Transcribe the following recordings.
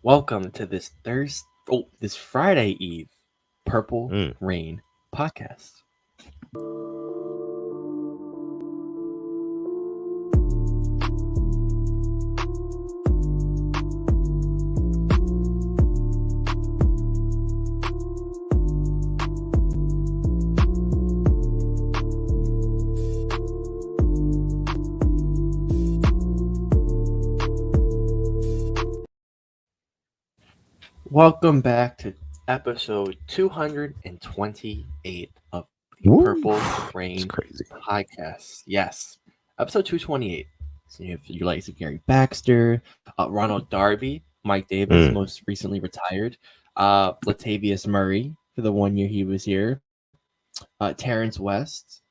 Welcome to this Friday Eve Purple Mm. Rain podcast. Welcome back to episode 228 of the Woo. Purple It's Rain crazy. podcast. Yes, episode 228. So you like Gary Baxter, Ronald Darby, Mike Davis, Mm. most recently retired, Latavius Murray for the 1 year he was here, Terrence West,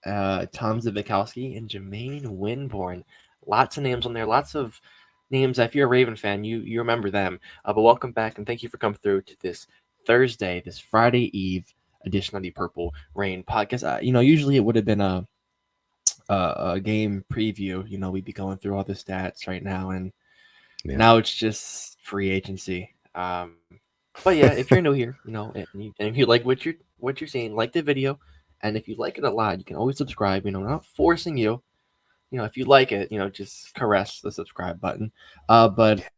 Tom Zivikowski, and Jermaine Winborn. Lots of names on there. Lots of names. If you're a Raven fan, you remember them. But welcome back, and thank you for coming through to this Thursday, this Friday Eve edition of the Purple Rain podcast. Usually it would have been a game preview. We'd be going through all the stats right now, and Yeah. now it's just free agency. But yeah, if you're new here, and if you like what you're seeing, like the video, and if you like it a lot, you can always subscribe. We're not forcing you. If you like it, just caress the subscribe button. But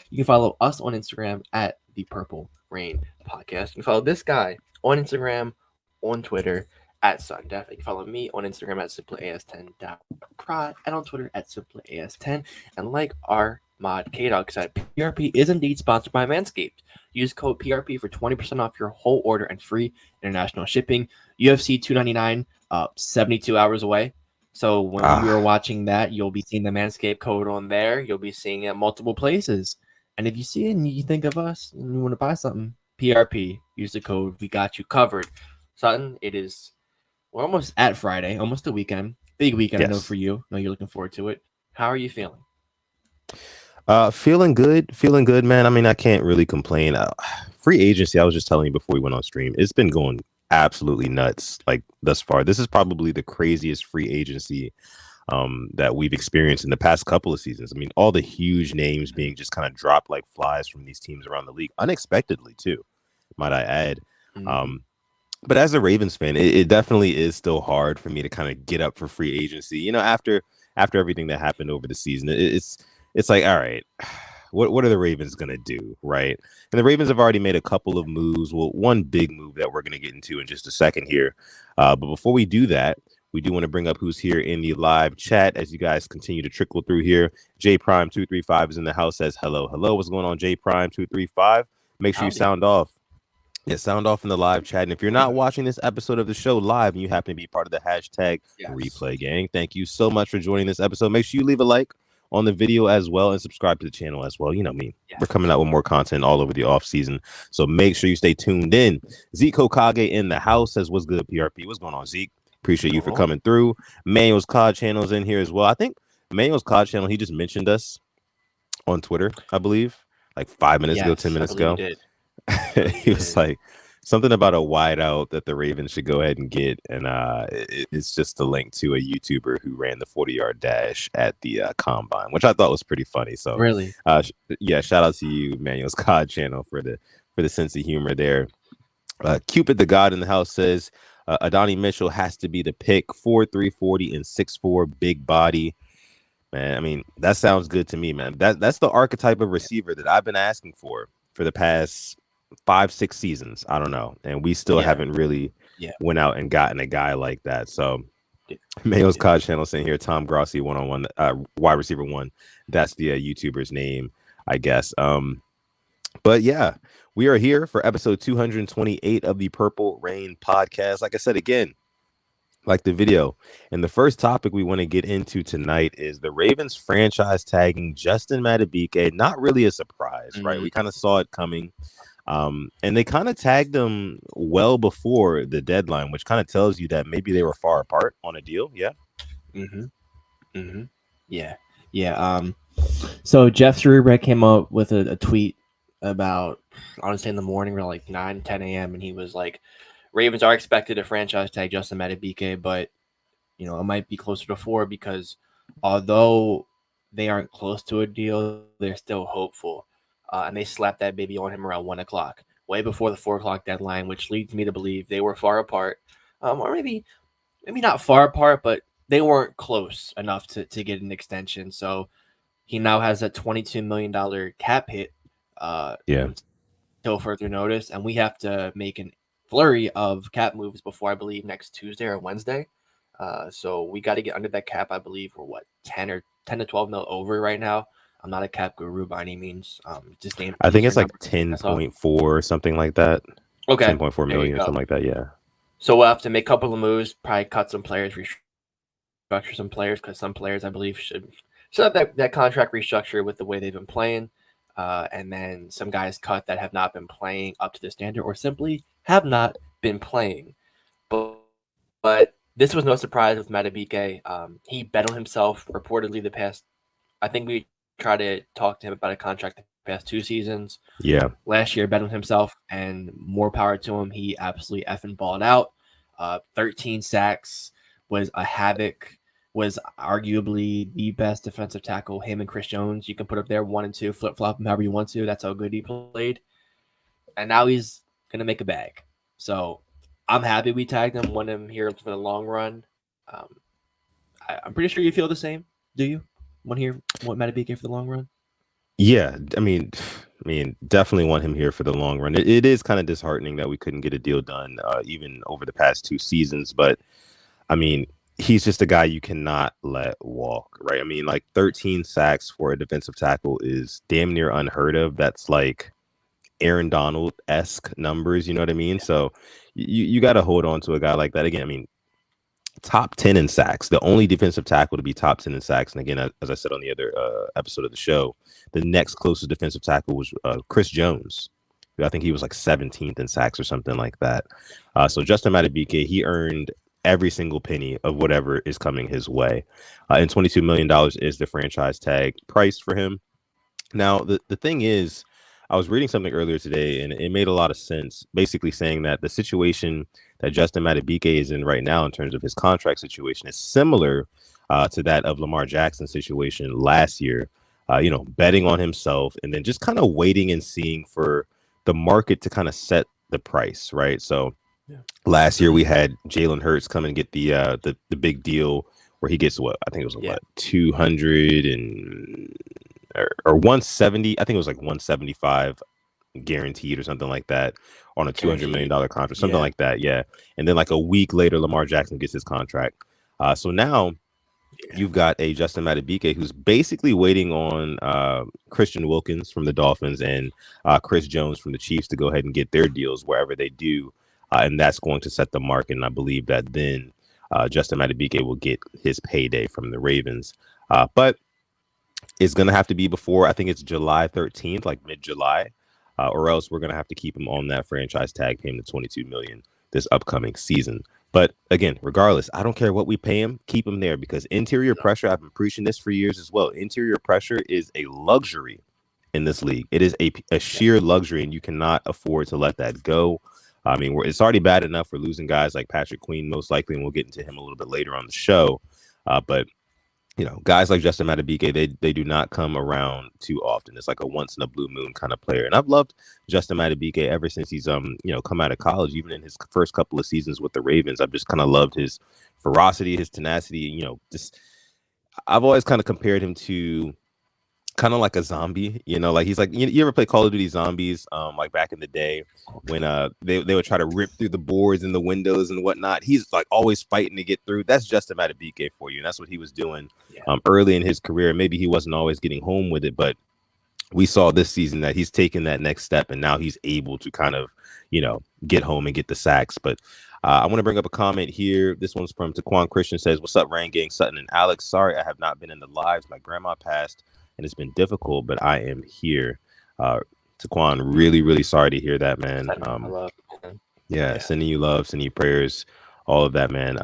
you can follow us on Instagram at the Purple Rain Podcast. You can follow this guy on Instagram, on Twitter at SunDef. You can follow me on Instagram at simplyas10.prod and on Twitter at simplyas10. And like our mod K-Dog said, PRP is indeed sponsored by Manscaped. Use code PRP for 20% off your whole order and free international shipping. UFC 299, 72 hours away. So when you are watching that, you'll be seeing the Manscaped code on there. You'll be seeing it multiple places. And if you see it and you think of us and you want to buy something, PRP, use the code. We got you covered. Sutton, we're almost at Friday, almost the weekend. Big weekend, I know Yes. for you. I know you're looking forward to it. How are you feeling? Feeling good, man. I mean, I can't really complain. Free agency, I was just telling you before we went on stream, it's been going absolutely nuts, like, thus far. This is probably the craziest free agency that we've experienced in the past couple of seasons. I mean, all the huge names being just kind of dropped like flies from these teams around the league, unexpectedly too, might I add. Mm-hmm. But as a Ravens fan, it definitely is still hard for me to kind of get up for free agency. After everything that happened over the season, it's like, all right, what are the Ravens gonna do, right? And the Ravens have already made a couple of moves. Well, one big move that we're gonna get into in just a second here. But before we do that, we do want to bring up who's here in the live chat as you guys continue to trickle through here. J Prime 235 is in the house. Says hello. What's going on, J Prime 235? Make sure you Howdy. sound off. Yeah, sound off in the live chat. And if you're not watching this episode of the show live and you happen to be part of the hashtag replay gang, thank you so much for joining this episode. Make sure you leave a like on the video as well and subscribe to the channel as well. You know me. Yes. We're coming out with more content all over the off season. So make sure you stay tuned in. Zeke Hokage in the house says, what's good, PRP? What's going on, Zeke? Appreciate you for coming through. Mayo's COD channel's in here as well. I think Mayo's COD channel, he just mentioned us on Twitter, I believe, like 5 minutes ago, 10 minutes ago. He was like, something about a wideout that the Ravens should go ahead and get. And it's just a link to a YouTuber who ran the 40-yard dash at the combine, which I thought was pretty funny. So Really? Yeah, shout out to you, Manuel's COD channel, for the sense of humor there. Cupid the God in the house says Adonai Mitchell has to be the pick. 4'3", 40 and 6'4", big body. Man, I mean, that sounds good to me, man. That's the archetype of receiver that I've been asking for the past 5-6 seasons. I don't know, and we still haven't really went out and gotten a guy like that. So Mayo's COD channel saying here, Tom Grossi 1-on-1 wide receiver 1. That's the YouTuber's name, I guess. But yeah, we are here for episode 228 of the Purple Rain podcast. Like I said, again, like the video. And the first topic we want to get into tonight is the Ravens franchise tagging Justin Madubuike. Not really a surprise, right? We kind of saw it coming. And they kind of tagged him well before the deadline, which kind of tells you that maybe they were far apart on a deal. Yeah. Yeah. So Jeff Cerebra came up with a tweet about, honestly, in the morning around like 9, 10 a.m. And he was like, Ravens are expected to franchise tag Justin Madubuike, but, it might be closer to 4 because although they aren't close to a deal, they're still hopeful. and they slapped that baby on him around 1 o'clock, way before the 4 o'clock deadline, which leads me to believe they were far apart, or maybe not far apart, but they weren't close enough to get an extension. So he now has a $22 million cap hit Yeah. until further notice, and we have to make an flurry of cap moves before I believe next Tuesday or Wednesday. So we got to get under that cap. I believe we're what 10 to 12 mil over right now. I'm not a cap guru by any means. Just name I think easier it's like number. That's all. 10.4 or something like that. Okay, 10.4 there you million or go. something like that. Yeah. So we'll have to make a couple of moves. Probably cut some players, restructure some players because some players I believe should have that contract restructure with the way they've been playing. And then some guys cut that have not been playing up to the standard or simply have not been playing. But this was no surprise with Madubuike. He bet on himself reportedly the past. I think we tried to talk to him about a contract the past 2 seasons. Yeah. Last year, bet on himself, and more power to him. He absolutely effing balled out. 13 sacks, was a havoc. Was arguably the best defensive tackle. Him and Chris Jones, you can put up there 1 and 2, flip flop him however you want to. That's how good he played. And now he's gonna make a bag. So I'm happy we tagged him. Want him here for the long run. I'm pretty sure you feel the same. Do you want Madubuike for the long run? Yeah, definitely want him here for the long run. It is kind of disheartening that we couldn't get a deal done, even over the past 2 seasons. But I mean, he's just a guy you cannot let walk, right? I mean, like 13 sacks for a defensive tackle is damn near unheard of. That's like Aaron Donald-esque numbers, you know what I mean? So you got to hold on to a guy like that. Again, I mean, top 10 in sacks, the only defensive tackle to be top 10 in sacks. And again, as I said on the other episode of the show, the next closest defensive tackle was Chris Jones. I think he was like 17th in sacks or something like that. So Justin Madubuike, he earned every single penny of whatever is coming his way. And $22 million is the franchise tag price for him. Now, the thing is, I was reading something earlier today, and it made a lot of sense, basically saying that the situation that Justin Madubuike is in right now in terms of his contract situation is similar to that of Lamar Jackson's situation last year, betting on himself and then just kind of waiting and seeing for the market to kind of set the price, right? So last year we had Jalen Hurts come and get the big deal where he gets what? I think it was what, 200 or 170. I think it was like 175 guaranteed or something like that on a $200 million contract, something like that. Yeah. And then like a week later, Lamar Jackson gets his contract. So now you've got a Justin Madubuike who's basically waiting on Christian Wilkins from the Dolphins and Chris Jones from the Chiefs to go ahead and get their deals wherever they do. And that's going to set the market. And I believe that then Justin Madubuike will get his payday from the Ravens. But it's going to have to be before, I think it's July 13th, like mid-July, or else we're going to have to keep him on that franchise tag, paying the $22 million this upcoming season. But again, regardless, I don't care what we pay him, keep him there, because interior pressure, I've been preaching this for years as well. Interior pressure is a luxury in this league. It is a sheer luxury, and you cannot afford to let that go. I mean, it's already bad enough for losing guys like Patrick Queen, most likely, and we'll get into him a little bit later on the show. But guys like Justin Madubuike, they do not come around too often. It's like a once in a blue moon kind of player. And I've loved Justin Madubuike ever since he's come out of college. Even in his first couple of seasons with the Ravens, I've just kind of loved his ferocity, his tenacity. I've always kind of compared him to kind of like a zombie, like he's like, you ever play Call of Duty Zombies, like back in the day when they would try to rip through the boards and the windows and whatnot. He's like always fighting to get through. That's Justin Madubuike for you, and that's what he was doing early in his career. Maybe he wasn't always getting home with it, but we saw this season that he's taken that next step, and now he's able to kind of get home and get the sacks. But I want to bring up a comment here. This one's from Taquan Christian. Says, "What's up, Rain Gang, Sutton and Alex? Sorry I have not been in the lives. My grandma passed and it's been difficult, but I am here." Taquan, really, really sorry to hear that, man. Sending you love, sending you prayers, all of that, man.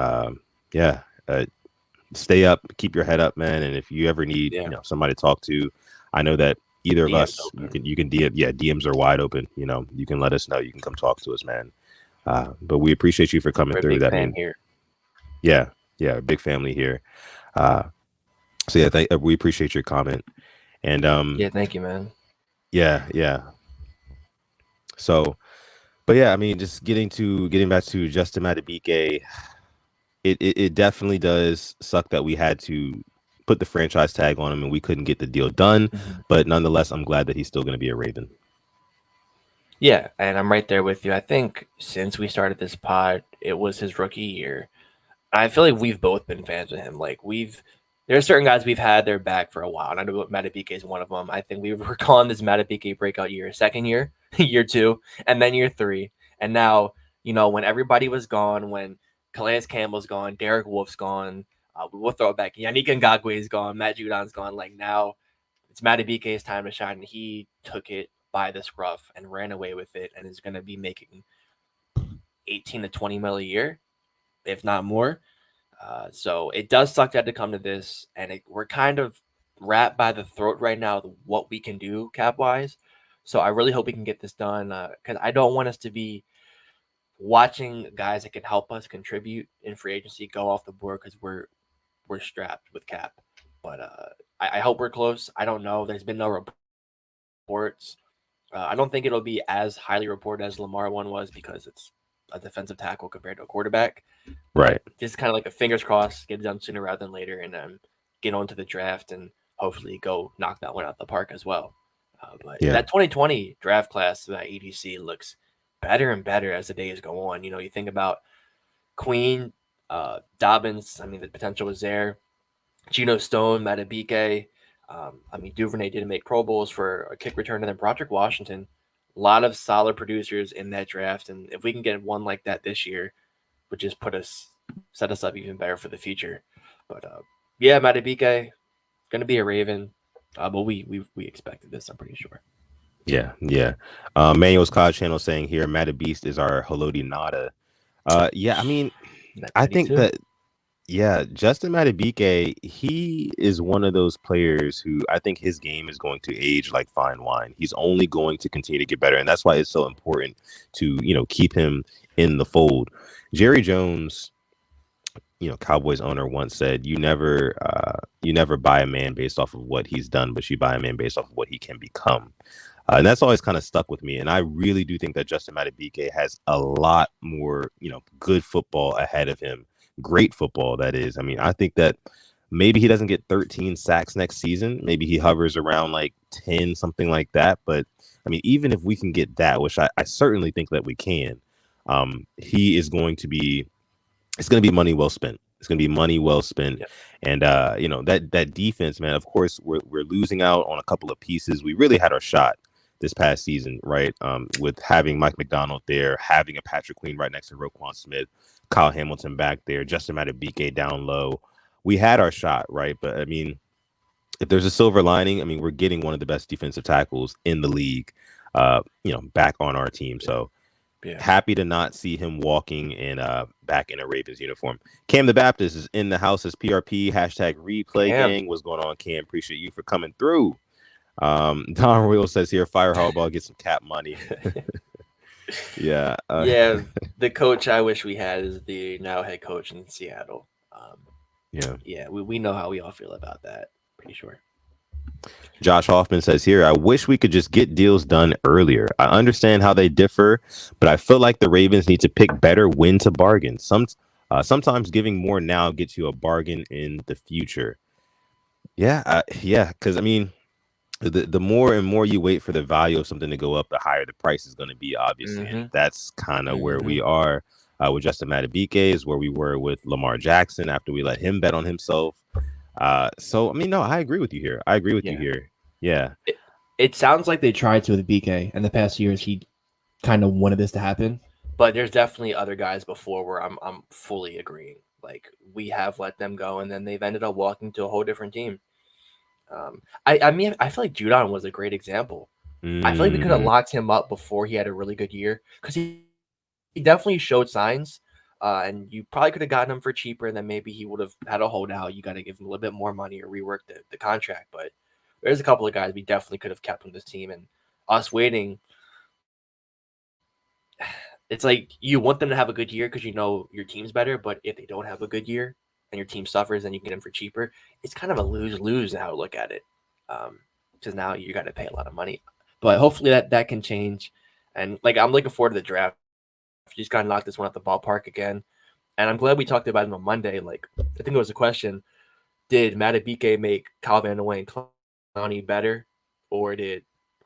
Stay up, keep your head up, man. And if you ever need somebody to talk to, I know that either of us, you can DM. DMs are wide open. You can let us know. You can come talk to us, man. But we appreciate you for coming through. That man here. Big family here. So we appreciate your comment. And thank you, man. Yeah. So, but yeah, I mean, just getting back to Justin Madubuike, it definitely does suck that we had to put the franchise tag on him and we couldn't get the deal done. But nonetheless, I'm glad that he's still going to be a Raven. Yeah, and I'm right there with you. I think since we started this pod, it was his rookie year. I feel like we've both been fans of him. Like there are certain guys we've had their back for a while, and I know Madubuike is one of them. I think we were calling this Madubuike breakout year, second year, year two, and then year three, and now when everybody was gone, when Calais Campbell's gone, Derek Wolf's gone, we'll throw it back. Yannick Ngakoue's gone, Matt Judon's gone. Like now, it's Madubuike's time to shine, and he took it by the scruff and ran away with it, and is going to be making 18 to 20 mil a year, if not more. So it does suck that to come to this, and we're kind of wrapped by the throat right now of what we can do cap wise. So I really hope we can get this done because I don't want us to be watching guys that can help us contribute in free agency go off the board because we're strapped with cap. But I hope we're close. I don't know. There's been no reports. I don't think it'll be as highly reported as Lamar one was because it's a defensive tackle compared to a quarterback. Right. Just kind of like a fingers crossed, get it done sooner rather than later, and get on to the draft and hopefully go knock that one out the park as well. But that 2020 draft class at EDC looks better and better as the days go on. You think about Queen, Dobbins. I mean, the potential was there. Geno Stone, Madubuike. Duvernay didn't make Pro Bowls for a kick return, and then Broderick Washington. A lot of solid producers in that draft, and if we can get one like that this year, would just set us up even better for the future. But yeah, Madubuike gonna be a Raven, but we expected this. I'm pretty sure. Yeah. Manuel's COD channel saying here, Matabeast is our Haloti Nada. Yeah, I mean, I think that Justin Madubuike, he is one of those players who I think his game is going to age like fine wine. He's only going to continue to get better, and that's why it's so important to keep him in the fold. Jerry Jones, Cowboys owner, once said, "You never buy a man based off of what he's done, but you buy a man based off of what he can become." And that's always kind of stuck with me. And I really do think that Justin Madubuike has a lot more, good football ahead of him. Great football, that is. I mean, I think that maybe he doesn't get 13 sacks next season. Maybe he hovers around like 10, something like that. But I mean, even if we can get that, which I certainly think that we can, he is going to be, it's going to be money well spent. It's going to be money well spent. Yep. And, that defense, man, of course, we're losing out on a couple of pieces. We really had our shot this past season, right? With having Mike McDonald there, having a Patrick Queen right next to Roquan Smith, Kyle Hamilton back there, Justin Madubuike down low. We had our shot, right? But I mean, if there's a silver lining, I mean, we're getting one of the best defensive tackles in the league, back on our team. So happy to not see him walking in back in a Ravens uniform. Cam the Baptist is in the house as PRP, #replay gang. What's going on, Cam? Appreciate you for coming through. Don Royal says here, fire Harbaugh, get some cap money. The coach I wish we had is the now head coach in Seattle. We know how we all feel about that. Pretty sure. Josh Hoffman says here, I wish we could just get deals done earlier. I understand how they differ, but I feel like the Ravens need to pick better when to bargain. Sometimes giving more now gets you a bargain in the future. Because I mean, the more and more you wait for the value of something to go up, the higher the price is going to be, obviously. And that's kind of where we are with Justin Madubuike, is where we were with Lamar Jackson after we let him bet on himself. So, I mean, no, I agree with you here. You here. Yeah. It sounds like they tried to with BK in the past years. He kind of wanted this to happen. But there's definitely other guys before where I'm fully agreeing. Like, we have let them go, and then they've ended up walking to a whole different team. I mean, I feel like Judon was a great example. I feel like we could have locked him up before he had a really good year because he definitely showed signs. And you probably could have gotten him for cheaper, and then maybe he would have had a holdout. You got to give him a little bit more money or rework the contract. But there's a couple of guys we definitely could have kept on this team, and us waiting. It's like you want them to have a good year because you know your team's better. But if they don't have a good year and your team suffers, then you get them for cheaper. It's kind of a lose-lose how to look at it. Because now you got to pay a lot of money. But hopefully that can change. And like I'm looking forward to the draft. You just gotta knock this one out the ballpark again. And I'm glad we talked about it on Monday. Like I think it was a question: did Madubuike make Kyle Van Noy and Clowney better, or did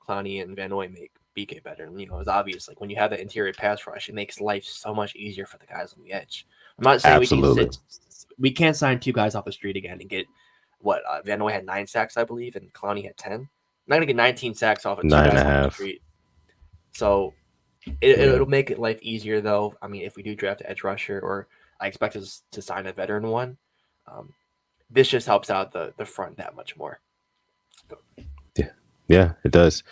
Clowney and Van Noy make BK better? And you know, it's obvious. Like when you have that interior pass rush, it makes life so much easier for the guys on the edge. I'm not saying we can't sign two guys off the street again and get what Van Noy had 9 sacks, I believe, and Clowney had 10. I'm not gonna get 19 sacks off of 2 guys off the street. So it'll make it life easier, though. I mean, if we do draft an edge rusher, or I expect us to sign a veteran one, this just helps out the front that much more. Yeah, it does.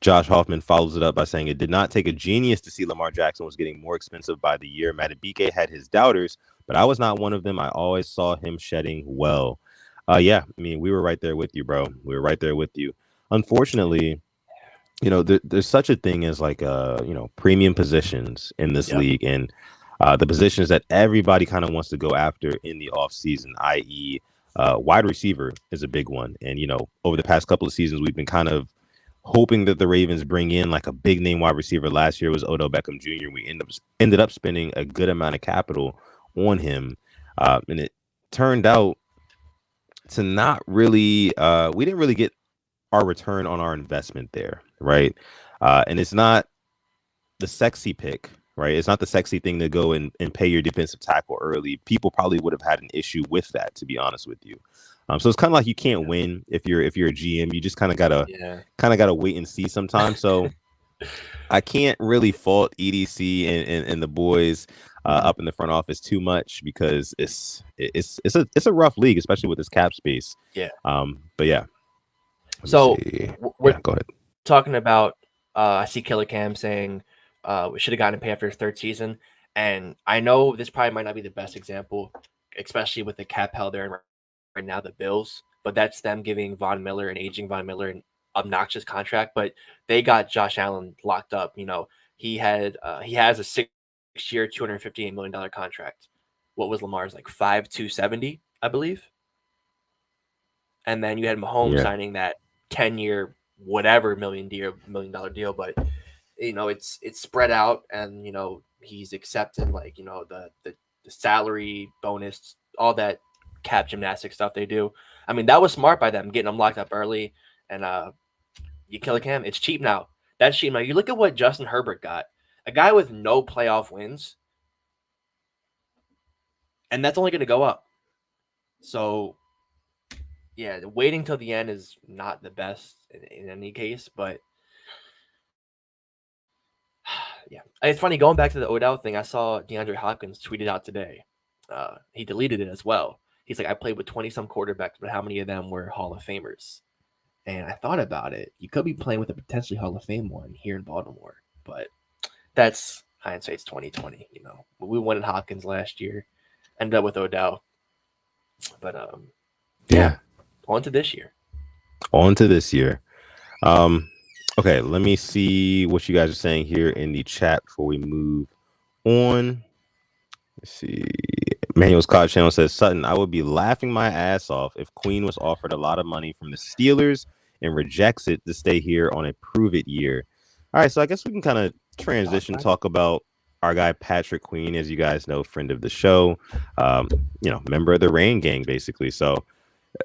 Josh Hoffman follows it up by saying it did not take a genius to see Lamar Jackson was getting more expensive by the year. Madubuike had his doubters, but I was not one of them. I always saw him shedding well. Yeah, I mean, we were right there with you, bro. We were right there with you. Unfortunately, you know, there's such a thing as like, you know, premium positions in this league, and the positions that everybody kind of wants to go after in the offseason, i.e., wide receiver is a big one. And, you know, over the past couple of seasons, we've been kind of hoping that the Ravens bring in like a big name wide receiver. Last year was Odell Beckham Jr. We ended up spending a good amount of capital on him. And it turned out to not really, we didn't really get our return on our investment there. Right. And it's not the sexy pick. Right. It's not the sexy thing to go and pay your defensive tackle early. People probably would have had an issue with that, to be honest with you. So it's kind of like you can't win if you're a GM. You just kind of gotta wait and see sometimes. So I can't really fault EDC and the boys up in the front office too much, because it's a rough league, especially with this cap space. Yeah. But yeah. So we're go ahead. talking about I see Killer Cam saying we should have gotten paid after his 3rd season. And I know this probably might not be the best example, especially with the cap held there right now, the Bills. But that's them giving an aging Von Miller, an obnoxious contract. But they got Josh Allen locked up. You know, he has a 6-year, $258 million contract. What was Lamar's, like 5,270, I believe? And then you had Mahomes signing that 10-year, whatever $1 million deal. But you know, it's spread out, and you know, he's accepting like, you know, the salary bonus, all that cap gymnastics stuff they do. I mean, that was smart by them, getting him locked up early. And you kill a cam, it's cheap now. That's cheap now. You look at what Justin Herbert got, a guy with no playoff wins, and that's only going to go up. So yeah, waiting till the end is not the best in any case, but yeah, it's funny going back to the Odell thing. I saw DeAndre Hopkins tweeted out today. He deleted it as well. He's like, I played with 20-some quarterbacks, but how many of them were Hall of Famers? And I thought about it. You could be playing with a potentially Hall of Fame one here in Baltimore, but that's hindsight's 2020. You know, we won at Hopkins last year, ended up with Odell, but yeah. On to this year. Okay, let me see what you guys are saying here in the chat before we move on. Let's see. Manuel's Cod Channel says, Sutton, I would be laughing my ass off if Queen was offered a lot of money from the Steelers and rejects it to stay here on a prove-it year. All right, so I guess we can kind of transition, talk about our guy Patrick Queen, as you guys know, friend of the show, you know, member of the Rain Gang, basically. So,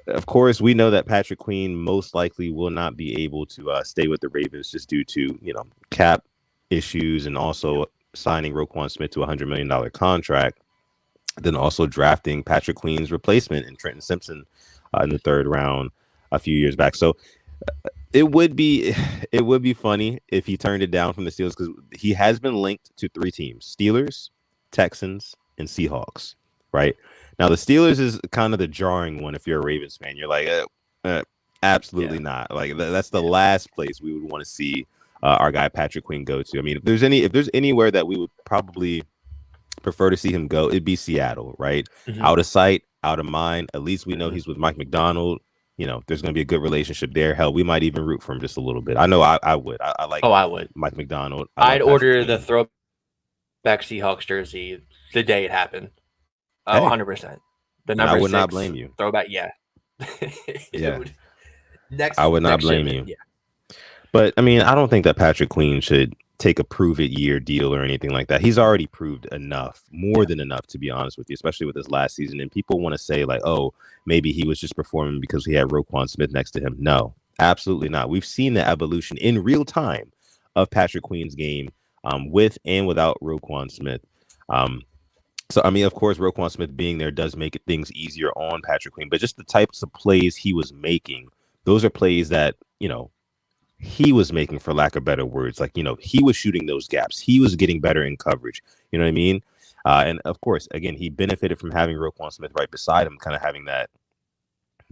of course, we know that Patrick Queen most likely will not be able to stay with the Ravens just due to, you know, cap issues, and also signing Roquan Smith to a $100 million contract. Then also drafting Patrick Queen's replacement in Trenton Simpson in the 3rd round a few years back. So it would be funny if he turned it down from the Steelers, because he has been linked to 3 teams: Steelers, Texans, and Seahawks. Right now, the Steelers is kind of the jarring one. If you're a Ravens fan, you're like, absolutely not. Like that's the last place we would want to see our guy Patrick Queen go to. I mean, if there's anywhere that we would probably prefer to see him go, it'd be Seattle, right? Mm-hmm. Out of sight, out of mind. At least we know he's with Mike McDonald. You know, there's going to be a good relationship there. Hell, we might even root for him just a little bit. I know I would. I like. I would. Mike McDonald. I'd order the throwback Seahawks jersey the day it happened. 100%. The number 6. I would not blame you. Throwback, yeah. Yeah. I would not blame you. Yeah. But I mean, I don't think that Patrick Queen should take a prove it year deal or anything like that. He's already proved enough, more than enough, to be honest with you, especially with his last season. And people want to say like, oh, maybe he was just performing because he had Roquan Smith next to him. No, absolutely not. We've seen the evolution in real time of Patrick Queen's game, with and without Roquan Smith. So, I mean, of course, Roquan Smith being there does make things easier on Patrick Queen, but just the types of plays he was making, those are plays that, he was making, for lack of better words. Like, he was shooting those gaps. He was getting better in coverage. You know what I mean? And of course, again, he benefited from having Roquan Smith right beside him, kind of having that,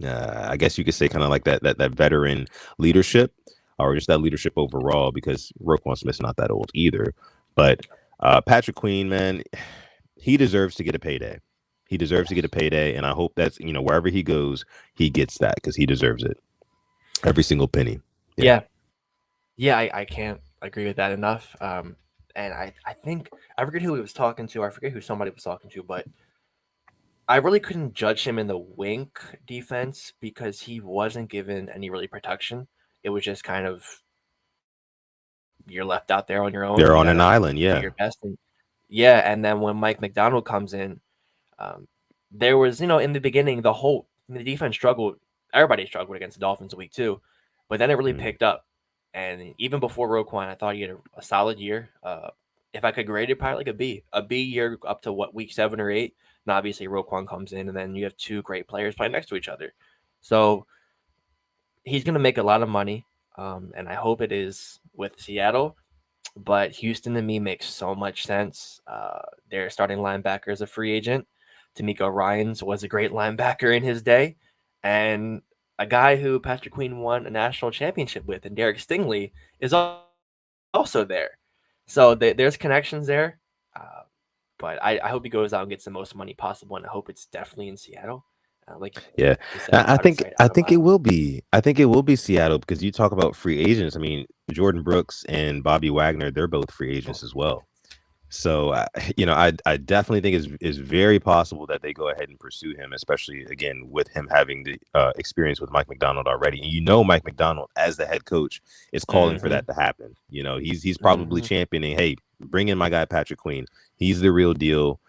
I guess you could say, kind of like that veteran leadership, or just that leadership overall, because Roquan Smith's not that old either. But Patrick Queen, man, he deserves to get a payday. He deserves to get a payday, and I hope that's, wherever he goes, he gets that, because he deserves it. Every single penny. Yeah, I can't agree with that enough. And I think I forget who he was talking to. I forget who somebody was talking to, but I really couldn't judge him in the wink defense because he wasn't given any really protection. It was just kind of you're left out there on your own. They're You on an gotta island, do yeah. your best. And then when Mike McDonald comes in, there was in the beginning the defense struggled. Everybody struggled against the Dolphins week 2, but then it really picked up. And even before Roquan, I thought he had a solid year. If I could grade it, probably like a B year up to week 7 or 8. And obviously Roquan comes in, and then you have 2 great players playing next to each other. So he's going to make a lot of money, and I hope it is with Seattle. But Houston to me makes so much sense. Their starting linebacker is a free agent. D'Amico Ryans was a great linebacker in his day, and a guy who Patrick Queen won a national championship with, and Derek Stingley, is also there. So there's connections there. But I hope he goes out and gets the most money possible, and I hope it's definitely in Seattle. Yeah, said, I think out of it will be. I think it will be Seattle, because you talk about free agents. I mean, Jordan Brooks and Bobby Wagner, they're both free agents as well. So, I definitely think it's very possible that they go ahead and pursue him, especially, again, with him having the experience with Mike McDonald already. And Mike McDonald, as the head coach, is calling for that to happen. He's probably championing, hey, bring in my guy Patrick Queen. He's the real deal.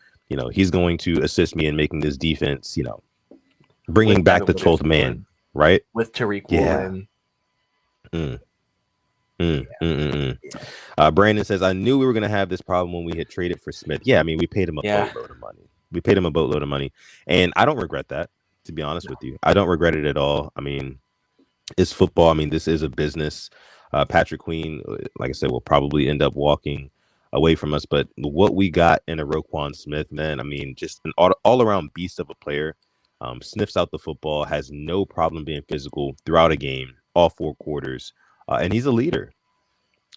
He's going to assist me in making this defense, bringing back the 12th man, right? With Tariq Woolen. Brandon says, I knew we were going to have this problem when we had traded for Smith. Yeah, I mean, we paid him a boatload of money. And I don't regret that, to be honest with you. I don't regret it at all. I mean, it's football. I mean, this is a business. Patrick Queen, like I said, will probably end up walking away from us. But what we got in a Roquan Smith, man, I mean, just an all-around beast of a player. Sniffs out the football, has no problem being physical throughout a game, all 4 quarters. And he's a leader.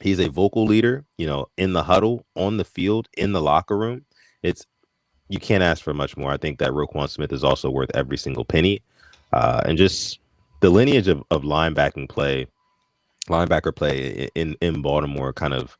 He's a vocal leader, in the huddle, on the field, in the locker room. You can't ask for much more. I think that Roquan Smith is also worth every single penny. And just the lineage of linebacker play in Baltimore, kind of,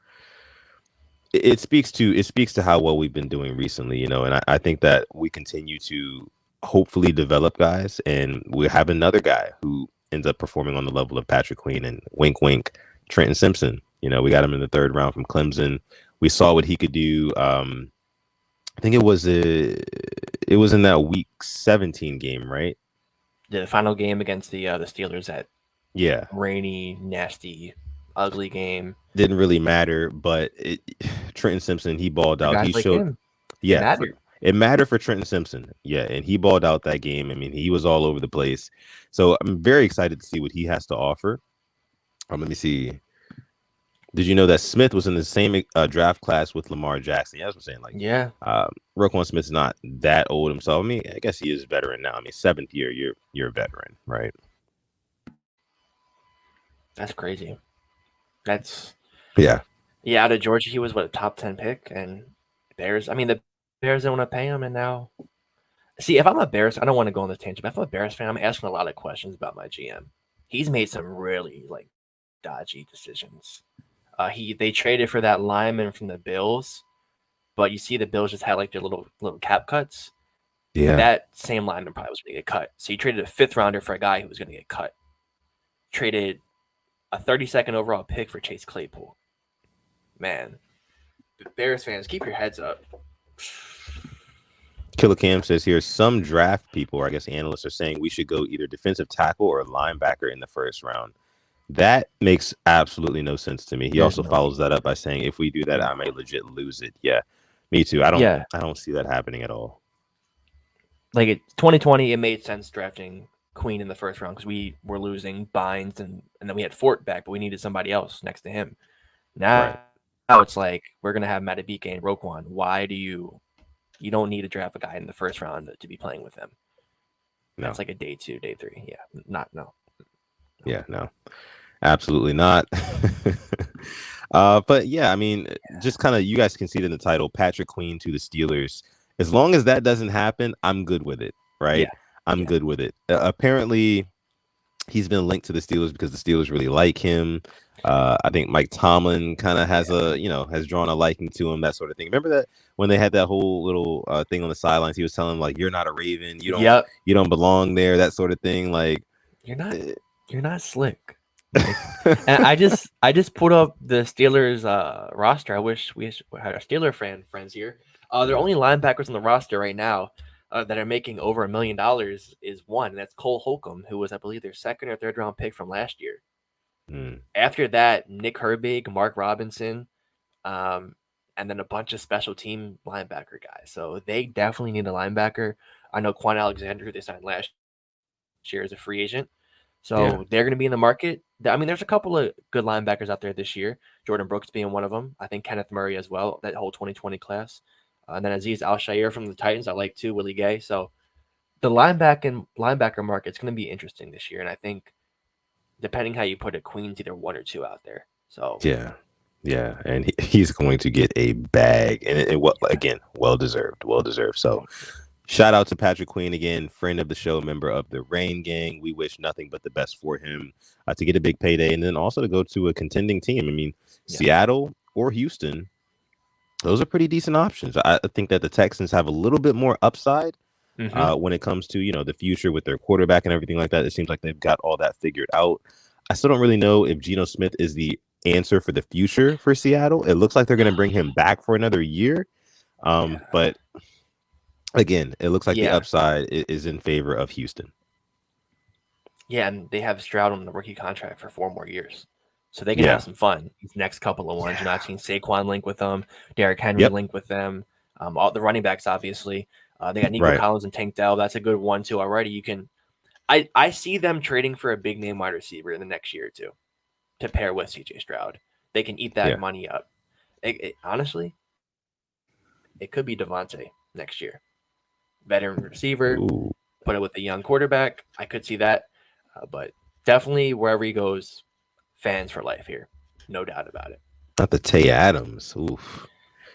it speaks to how well we've been doing recently, and I think that we continue to hopefully develop guys, and we have another guy who ends up performing on the level of Patrick Queen, and wink, wink, Trenton Simpson. We got him in the 3rd round from Clemson. We saw what he could do. I think it was in that week 17 game, right? The final game against the Steelers, at rainy, nasty, ugly game. Didn't really matter, but Trenton Simpson, he balled out. He showed, it mattered for Trenton Simpson. Yeah, and he balled out that game. I mean, he was all over the place. So I'm very excited to see what he has to offer. Let me see. Did you know that Smith was in the same draft class with Lamar Jackson? Yeah, that's what I'm saying. Roquan Smith's not that old himself. I mean, I guess he is a veteran now. I mean, 7th year, you're a veteran, right? That's crazy. Yeah. Out of Georgia, he was a top 10 pick, and Bears. I mean, the Bears don't want to pay him, and now, see, if I'm a Bears, I don't want to go on this tangent, but if I'm a Bears fan, I'm asking a lot of questions about my GM. He's made some really dodgy decisions. They traded for that lineman from the Bills, but you see the Bills just had their little cap cuts. Yeah. That same lineman probably was going to get cut. So you traded a 5th rounder for a guy who was going to get cut. Traded a 32nd overall pick for Chase Claypool. Man, Bears fans, keep your heads up. Killer Cam says here, some draft people, or I guess analysts, are saying we should go either defensive tackle or linebacker in the first round. That makes absolutely no sense to me. He also follows that up by saying, if we do that, I may legit lose it. Yeah, me too. I don't see that happening at all. Like 2020, it made sense drafting Queen in the first round because we were losing Bynes and then we had Fort back, but we needed somebody else next to him. Now it's like we're gonna have Madubuike and Roquan. Why do you don't need to draft a guy in the first round to be playing with him? No. That's like a day 2, day 3. Yeah, no. Yeah, no, absolutely not. But yeah, I mean, just kind of, you guys can see it in the title, Patrick Queen to the Steelers. As long as that doesn't happen, I'm good with it, right? Yeah. I'm good with it. Apparently, he's been linked to the Steelers because the Steelers really like him. I think Mike Tomlin kind of has has drawn a liking to him, that sort of thing. Remember that when they had that whole little thing on the sidelines, he was telling him, like, you're not a Raven, you don't belong there, that sort of thing. Like, you're not slick. Like, and I just put up the Steelers roster. I wish we had our Steeler friends here. Their only linebackers on the roster right now that are making over $1 million is one, and that's Cole Holcomb, who was, I believe, their 2nd or 3rd round pick from last year. After that, Nick Herbig, Mark Robinson, and then a bunch of special team linebacker guys. So they definitely need a linebacker. I know Quan Alexander, who they signed last year, is a free agent. So they're going to be in the market. I mean, there's a couple of good linebackers out there this year. Jordan Brooks being one of them. I think Kenneth Murray as well, that whole 2020 class. And then Aziz Al-Shair from the Titans, I like too, Willie Gay. So the linebacker market's going to be interesting this year. And I think, depending how you put it, Queen's either 1 or 2 out there. So yeah, and he's going to get a bag, and again, well deserved. So shout out to Patrick Queen again, friend of the show, member of the Rain Gang. We wish nothing but the best for him to get a big payday, and then also to go to a contending team. I mean, Seattle or Houston, those are pretty decent options. I think that the Texans have a little bit more upside when it comes to the future with their quarterback and everything like that. It seems like they've got all that figured out. I still don't really know if Geno Smith is the answer for the future for Seattle. It looks like they're going to bring him back for another year, but again, it looks like the upside is in favor of Houston. Yeah, and they have Stroud on the rookie contract for 4 more years. So they can have some fun these next couple of ones. I've seen Saquon link with them, Derrick Henry link with them, all the running backs, obviously. They got Nico Collins and Tank Dell. That's a good one, too, already. I see them trading for a big-name wide receiver in the next year or two to pair with C.J. Stroud. They can eat that money up. Honestly, it could be Devontae next year. Veteran receiver, put it with a young quarterback. I could see that. But definitely wherever he goes, fans for life here. No doubt about it. Not the Tay Adams. Oof.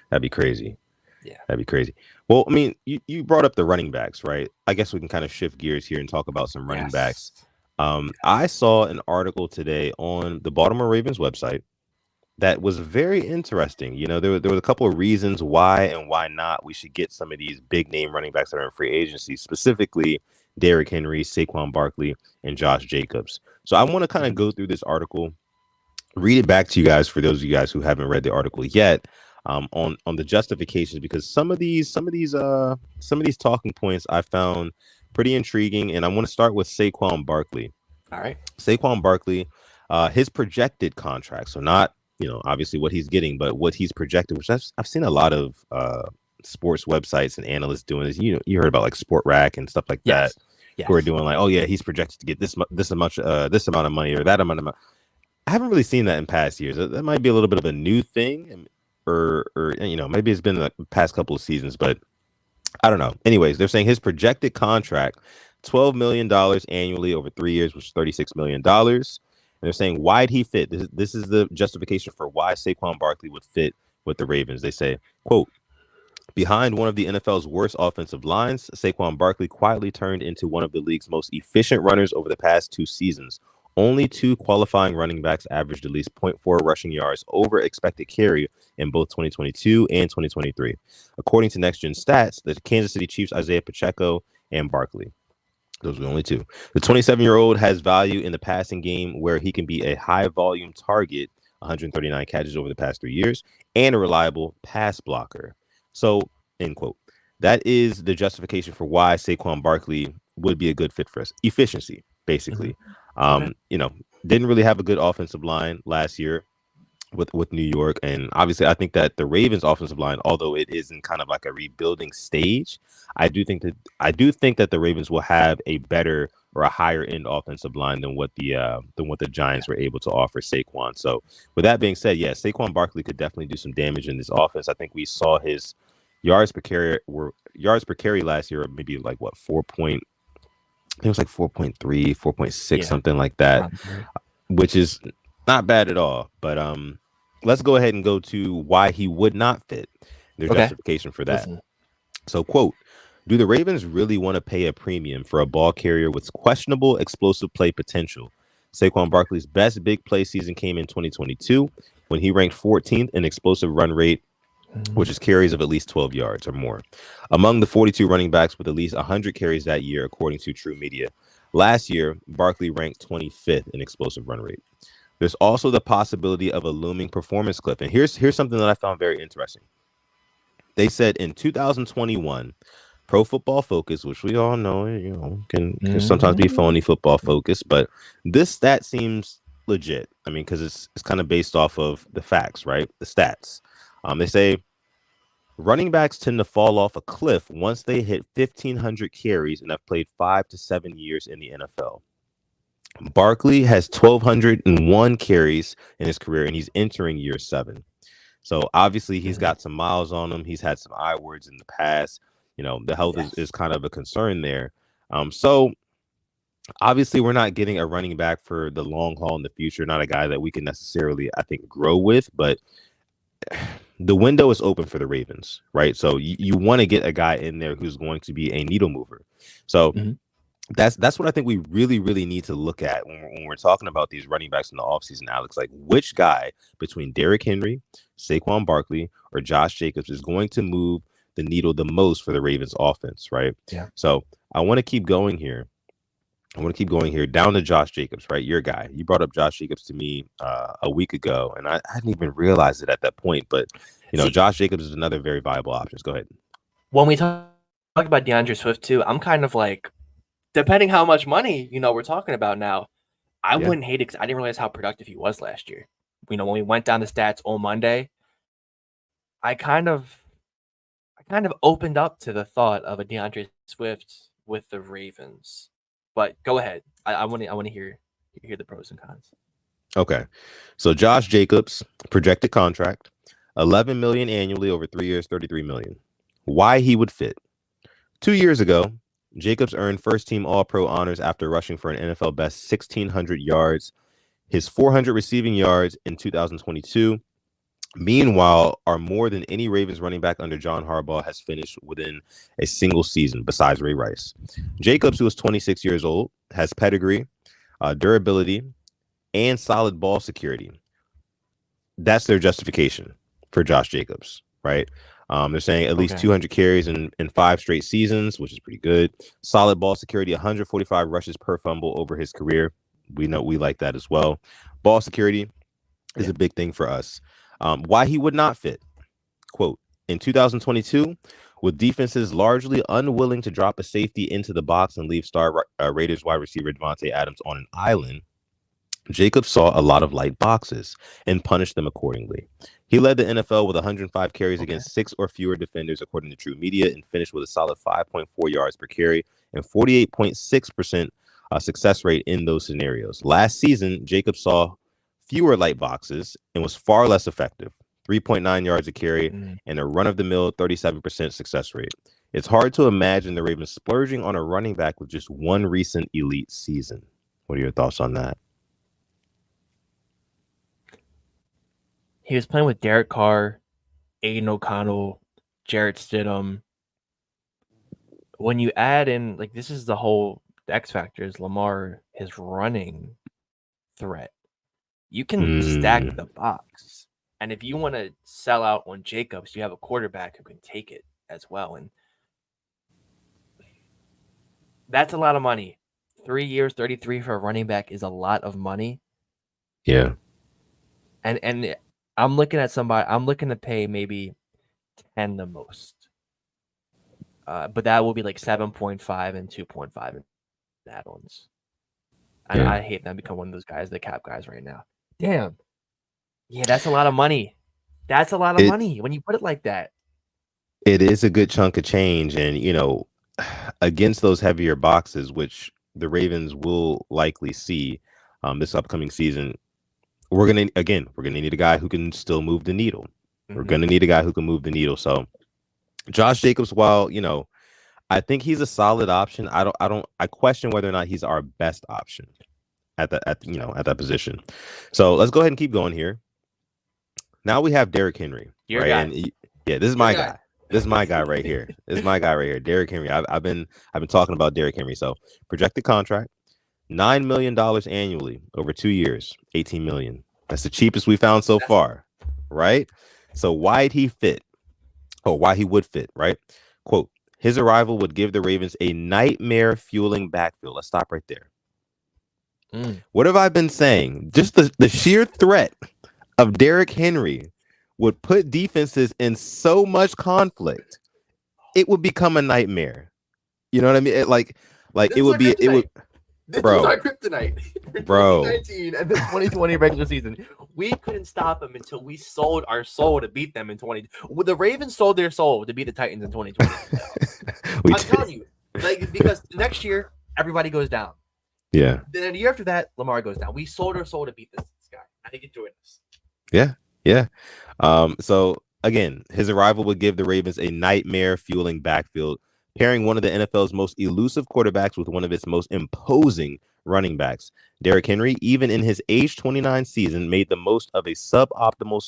That'd be crazy. Yeah. That'd be crazy. Well, I mean, you brought up the running backs, right? I guess we can kind of shift gears here and talk about some running backs. I saw an article today on the Baltimore Ravens website that was very interesting. There was a couple of reasons why and why not we should get some of these big name running backs that are in free agency, specifically Derrick Henry, Saquon Barkley, and Josh Jacobs. So I want to kind of go through this article, read it back to you guys for those of you guys who haven't read the article yet, on the justifications, because some of these talking points I found pretty intriguing, and I want to start with Saquon Barkley. All right, Saquon Barkley, his projected contract, so not obviously what he's getting, but what he's projected, which I've seen a lot of sports websites and analysts doing this. You heard about like Sport Rack and stuff like that, who are doing like, oh yeah, he's projected to get this amount of money or that amount of money. I haven't really seen that in past years. That might be a little bit of a new thing, or maybe it's been the past couple of seasons, but I don't know. Anyways, they're saying his projected contract, $12 million annually over 3 years, which is $36 million. And they're saying, why'd he fit? This is the justification for why Saquon Barkley would fit with the Ravens. They say, quote, behind one of the NFL's worst offensive lines, Saquon Barkley quietly turned into one of the league's most efficient runners over the past 2 seasons. Only 2 qualifying running backs averaged at least 0.4 rushing yards over expected carry in both 2022 and 2023. According to Next Gen Stats, the Kansas City Chiefs, Isaiah Pacheco and Barkley. Those are the only two. The 27-year-old has value in the passing game where he can be a high volume target, 139 catches over the past 3 years, and a reliable pass blocker. So, end quote. That is the justification for why Saquon Barkley would be a good fit for us. Efficiency, basically. Okay. Didn't really have a good offensive line last year with New York. And obviously, I think that the Ravens offensive line, although it is in kind of like a rebuilding stage, I do think that the Ravens will have a better or a higher end offensive line than what the Giants were able to offer Saquon. So with that being said, yeah, Saquon Barkley could definitely do some damage in this offense. I think we saw his yards per carry last year, maybe like what 4 point. I think it was like 4.3, 4.6, Yeah. something like that, Around there. which is not bad at all. But let's go ahead and go to why he would not fit. Their Okay. justification for that. Listen. So, quote, do the Ravens really want to pay a premium for a ball carrier with questionable explosive play potential? Saquon Barkley's best big play season came in 2022 when he ranked 14th in explosive run rate, which is carries of at least 12 yards or more, among the 42 running backs with at least 100 carries that year, according to True Media. Last year, Barkley ranked 25th in explosive run rate. There's also the possibility of a looming performance cliff. And here's something that I found very interesting. They said in 2021, Pro Football Focus, which we all know, can sometimes be phony Football Focus, but this stat seems legit. I mean, because it's kind of based off of the facts, right? The stats. They say running backs tend to fall off a cliff once they hit 1,500 carries and have played 5 to 7 years in the NFL. Barkley has 1,201 carries in his career, and he's entering year 7. So obviously he's got some miles on him. He's had some I words in the past. The health is kind of a concern there. So obviously we're not getting a running back for the long haul in the future. Not a guy that we can necessarily, I think, grow with, but the window is open for the Ravens, right? So you want to get a guy in there who's going to be a needle mover. So that's what I think we really, really need to look at when we're talking about these running backs in the offseason, Alex. Like, which guy between Derrick Henry, Saquon Barkley, or Josh Jacobs is going to move the needle the most for the Ravens offense, right? Yeah. So I want to keep going here. Down to Josh Jacobs, right? Your guy. You brought up Josh Jacobs to me a week ago, and I hadn't even realized it at that point. But, Josh Jacobs is another very viable option. Go ahead. When we talk about DeAndre Swift too, I'm kind of like, depending how much money, we're talking about now, I wouldn't hate it because I didn't realize how productive he was last year. When we went down the stats on Monday, I kind of opened up to the thought of a DeAndre Swift with the Ravens. But go ahead. I want to hear the pros and cons. Okay. So Josh Jacobs, projected contract, $11 million annually over 3 years, $33 million. Why he would fit? 2 years ago, Jacobs earned first-team All-Pro honors after rushing for an NFL best 1,600 yards. His 400 receiving yards in 2022, meanwhile, are more than any Ravens running back under John Harbaugh has finished within a single season, besides Ray Rice. Jacobs, who is 26 years old, has pedigree, durability, and solid ball security. That's their justification for Josh Jacobs, right? They're saying at least 200 carries in 5 straight seasons, which is pretty good. Solid ball security, 145 rushes per fumble over his career. We know we like that as well. Ball security is a big thing for us. Why he would not fit? Quote, in 2022, with defenses largely unwilling to drop a safety into the box and leave star Raiders wide receiver Devontae Adams on an island, Jacobs saw a lot of light boxes and punished them accordingly. He led the NFL with 105 carries against 6 or fewer defenders, according to True Media, and finished with a solid 5.4 yards per carry and 48.6% success rate in those scenarios. Last season, Jacobs saw fewer light boxes and was far less effective, 3.9 yards a carry and a run-of-the-mill 37% success rate. It's hard to imagine the Ravens splurging on a running back with just one recent elite season. What are your thoughts on that? He was playing with Derek Carr, Aiden O'Connell, Jarrett Stidham. When you add in, like, this is the whole X factor is Lamar, his running threat. You can stack the box. And if you want to sell out on Jacobs, you have a quarterback who can take it as well. And That's a lot of money. 3 years, 33 for a running back is a lot of money. Yeah. And I'm looking at somebody. I'm looking to pay maybe 10 the most. But that will be like 7.5 and 2.5 in add-ons. And Yeah. I hate them become one of those guys, the cap guys right now. Damn. Yeah, that's a lot of money. That's a lot of It money when you put it like that. it is a good chunk of change, and against those heavier boxes, which the Ravens will likely see this upcoming season, we're gonna need a guy who can still move the needle. We're Mm-hmm. gonna need a guy who can move the needle. So Josh Jacobs, while I think he's a solid option, I question whether or not he's our best option at that position. So let's go ahead and keep going here. Now we have Derrick Henry, Your right? guy. And yeah, this is my guy. This is my guy right here. This is my guy right here, Derrick Henry. I've been talking about Derrick Henry. So projected contract, $9 million annually over 2 years, 18 million. That's the cheapest we found so far, right? So why'd he fit? Or why he would fit, right? Quote, his arrival would give the Ravens a nightmare fueling backfield. Let's stop right there. What have I been saying? Just the sheer threat of Derrick Henry would put defenses in so much conflict, it would become a nightmare. You know what I mean? It would be it would. This Bro. was our kryptonite for Bro. 2019 and the 2020 regular season. We couldn't stop them until we sold our soul to beat them in 20. The Ravens sold their soul to beat the Titans in 2020. I'm telling you, because next year everybody goes down. Yeah. Then the year after that, Lamar goes down. We sold our soul to beat this guy. I think enjoy this. Yeah. So again, his arrival would give the Ravens a nightmare fueling backfield, pairing one of the NFL's most elusive quarterbacks with one of its most imposing running backs. Derrick Henry, even in his age 29 season, made the most of suboptimal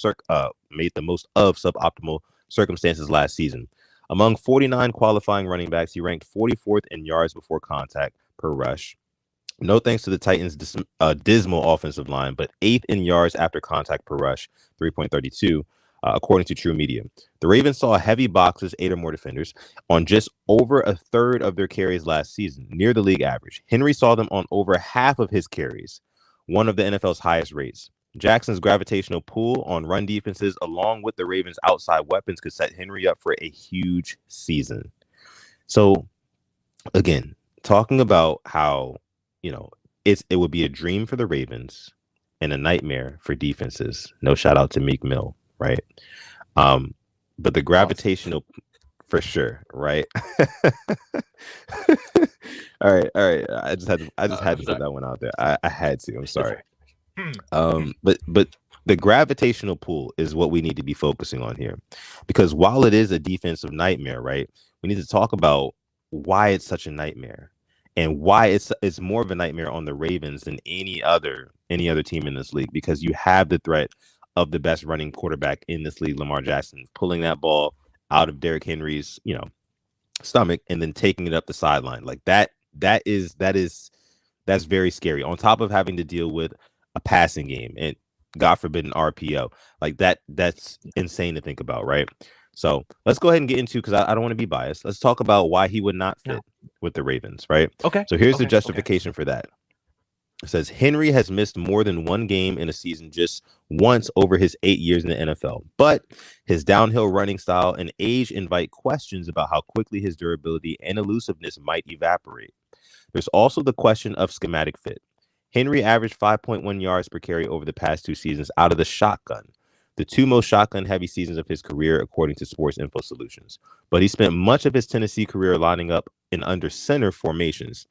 circumstances last season. Among 49 qualifying running backs, he ranked 44th in yards before contact per rush. No thanks to the Titans' dismal offensive line, but 8th in yards after contact per rush, 3.32, according to True Media. The Ravens saw heavy boxes, 8 or more defenders, on just over a third of their carries last season, near the league average. Henry saw them on over half of his carries, one of the NFL's highest rates. Jackson's gravitational pull on run defenses, along with the Ravens' outside weapons, could set Henry up for a huge season. So, again, talking about how it would be a dream for the Ravens and a nightmare for defenses. No shout out to Meek Mill, right? But the gravitational, for sure, right? all right. I just had to put that one out there. I had to. I'm sorry. But the gravitational pull is what we need to be focusing on here, because while it is a defensive nightmare, right? We need to talk about why it's such a nightmare. And why it's more of a nightmare on the Ravens than any other team in this league, because you have the threat of the best running quarterback in this league, Lamar Jackson, pulling that ball out of Derrick Henry's stomach and then taking it up the sideline. Like that's very scary. On top of having to deal with a passing game and God forbid an RPO, like that's insane to think about, right? So let's go ahead and get into, because I don't want to be biased. Let's talk about why he would not fit with the Ravens, right? Okay. So here's the justification for that. It says Henry has missed more than one game in a season just once over his 8 years in the NFL, but his downhill running style and age invite questions about how quickly his durability and elusiveness might evaporate. There's also the question of schematic fit. Henry averaged 5.1 yards per carry over the past 2 seasons out of the shotgun, the 2 most shotgun-heavy seasons of his career, according to Sports Info Solutions. But he spent much of his Tennessee career lining up in under center formations.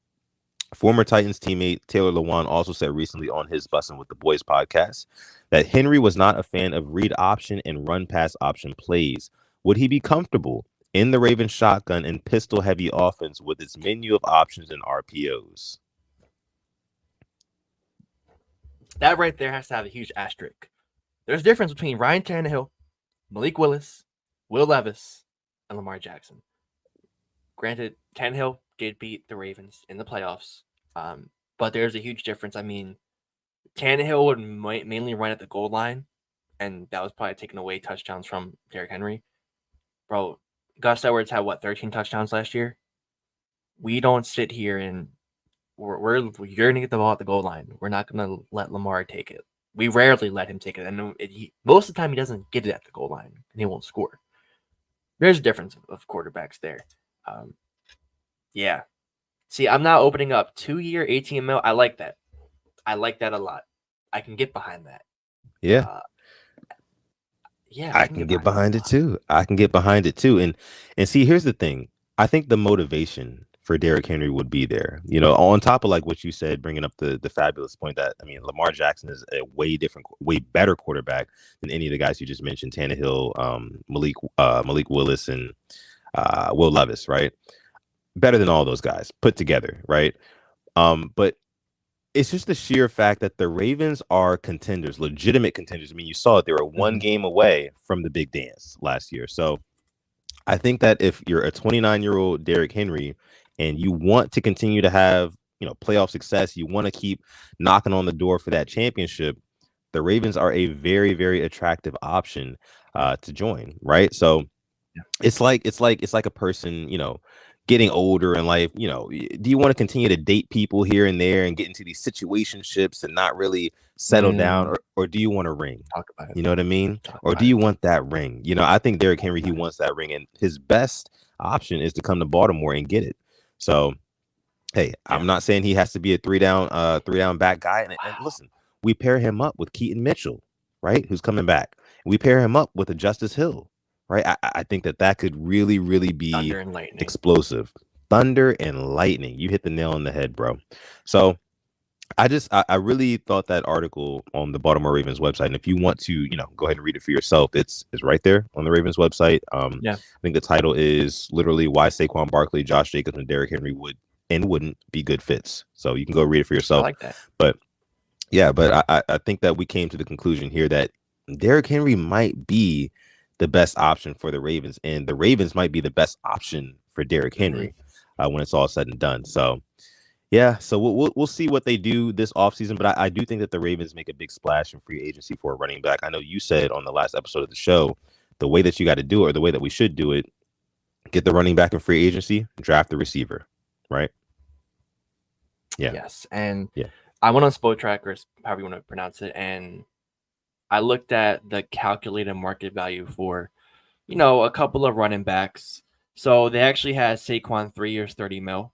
Former Titans teammate Taylor Lewan also said recently on his Bussin' with the Boys podcast that Henry was not a fan of read option and run pass option plays. Would he be comfortable in the Ravens shotgun and pistol-heavy offense with its menu of options and RPOs? That right there has to have a huge asterisk. There's a difference between Ryan Tannehill, Malik Willis, Will Levis, and Lamar Jackson. Granted, Tannehill did beat the Ravens in the playoffs, but there's a huge difference. I mean, Tannehill would mainly run at the goal line, and that was probably taking away touchdowns from Derrick Henry. Bro, Gus Edwards had, 13 touchdowns last year? we don't sit here and you're gonna get the ball at the goal line. We're not gonna let Lamar take it. We rarely let him take it, and most of the time he doesn't get it at the goal line, and he won't score. There's a difference of quarterbacks there. Um, yeah. See, I'm not opening up 2-year 18 mil. I like that. I like that a lot. I can get behind that. Yeah. Yeah, I can get behind it too. I can get behind it too. And see, here's the thing. I think the motivation for Derrick Henry would be there. You know, on top of like what you said, bringing up the fabulous point that I mean, Lamar Jackson is a way better quarterback than any of the guys you just mentioned, Tannehill, Malik Willis, and Will Levis, right? Better than all those guys put together, right? But it's just the sheer fact that the Ravens are contenders, legitimate contenders. I mean, you saw it; they were one game away from the big dance last year. So I think that if you're a 29-year-old Derrick Henry and you want to continue to have, playoff success, you want to keep knocking on the door for that championship, the Ravens are a very, very attractive option to join, right? So it's like a person, getting older in life. Do you want to continue to date people here and there and get into these situationships and not really settle down, or do you want a ring? Talk about it. You know what I mean? Or do you want that ring? I think Derrick Henry, he wants that ring, and his best option is to come to Baltimore and get it. So, hey, I'm not saying he has to be a three down back guy. And listen, we pair him up with Keaton Mitchell, right? Who's coming back. We pair him up with a Justice Hill, right? I think that could really, really be Thunder and lightning. Explosive. Thunder and lightning. You hit the nail on the head, bro. So I really thought that article on the Baltimore Ravens website, and if you want to, go ahead and read it for yourself, it's right there on the Ravens website. I think the title is literally why Saquon Barkley, Josh Jacobs, and Derrick Henry wouldn't be good fits. So you can go read it for yourself. I like that. But I think that we came to the conclusion here that Derrick Henry might be the best option for the Ravens, and the Ravens might be the best option for Derrick Henry when it's all said and done. So yeah, so we'll see what they do this offseason, but I do think that the Ravens make a big splash in free agency for a running back. I know you said on the last episode of the show, the way that you got to do it, or the way that we should do it, get the running back in free agency, draft the receiver, right? Yeah. Yes, and I went on Spotrac, or however you want to pronounce it, and I looked at the calculated market value for, a couple of running backs. So they actually had Saquon 3 years, 30 mil.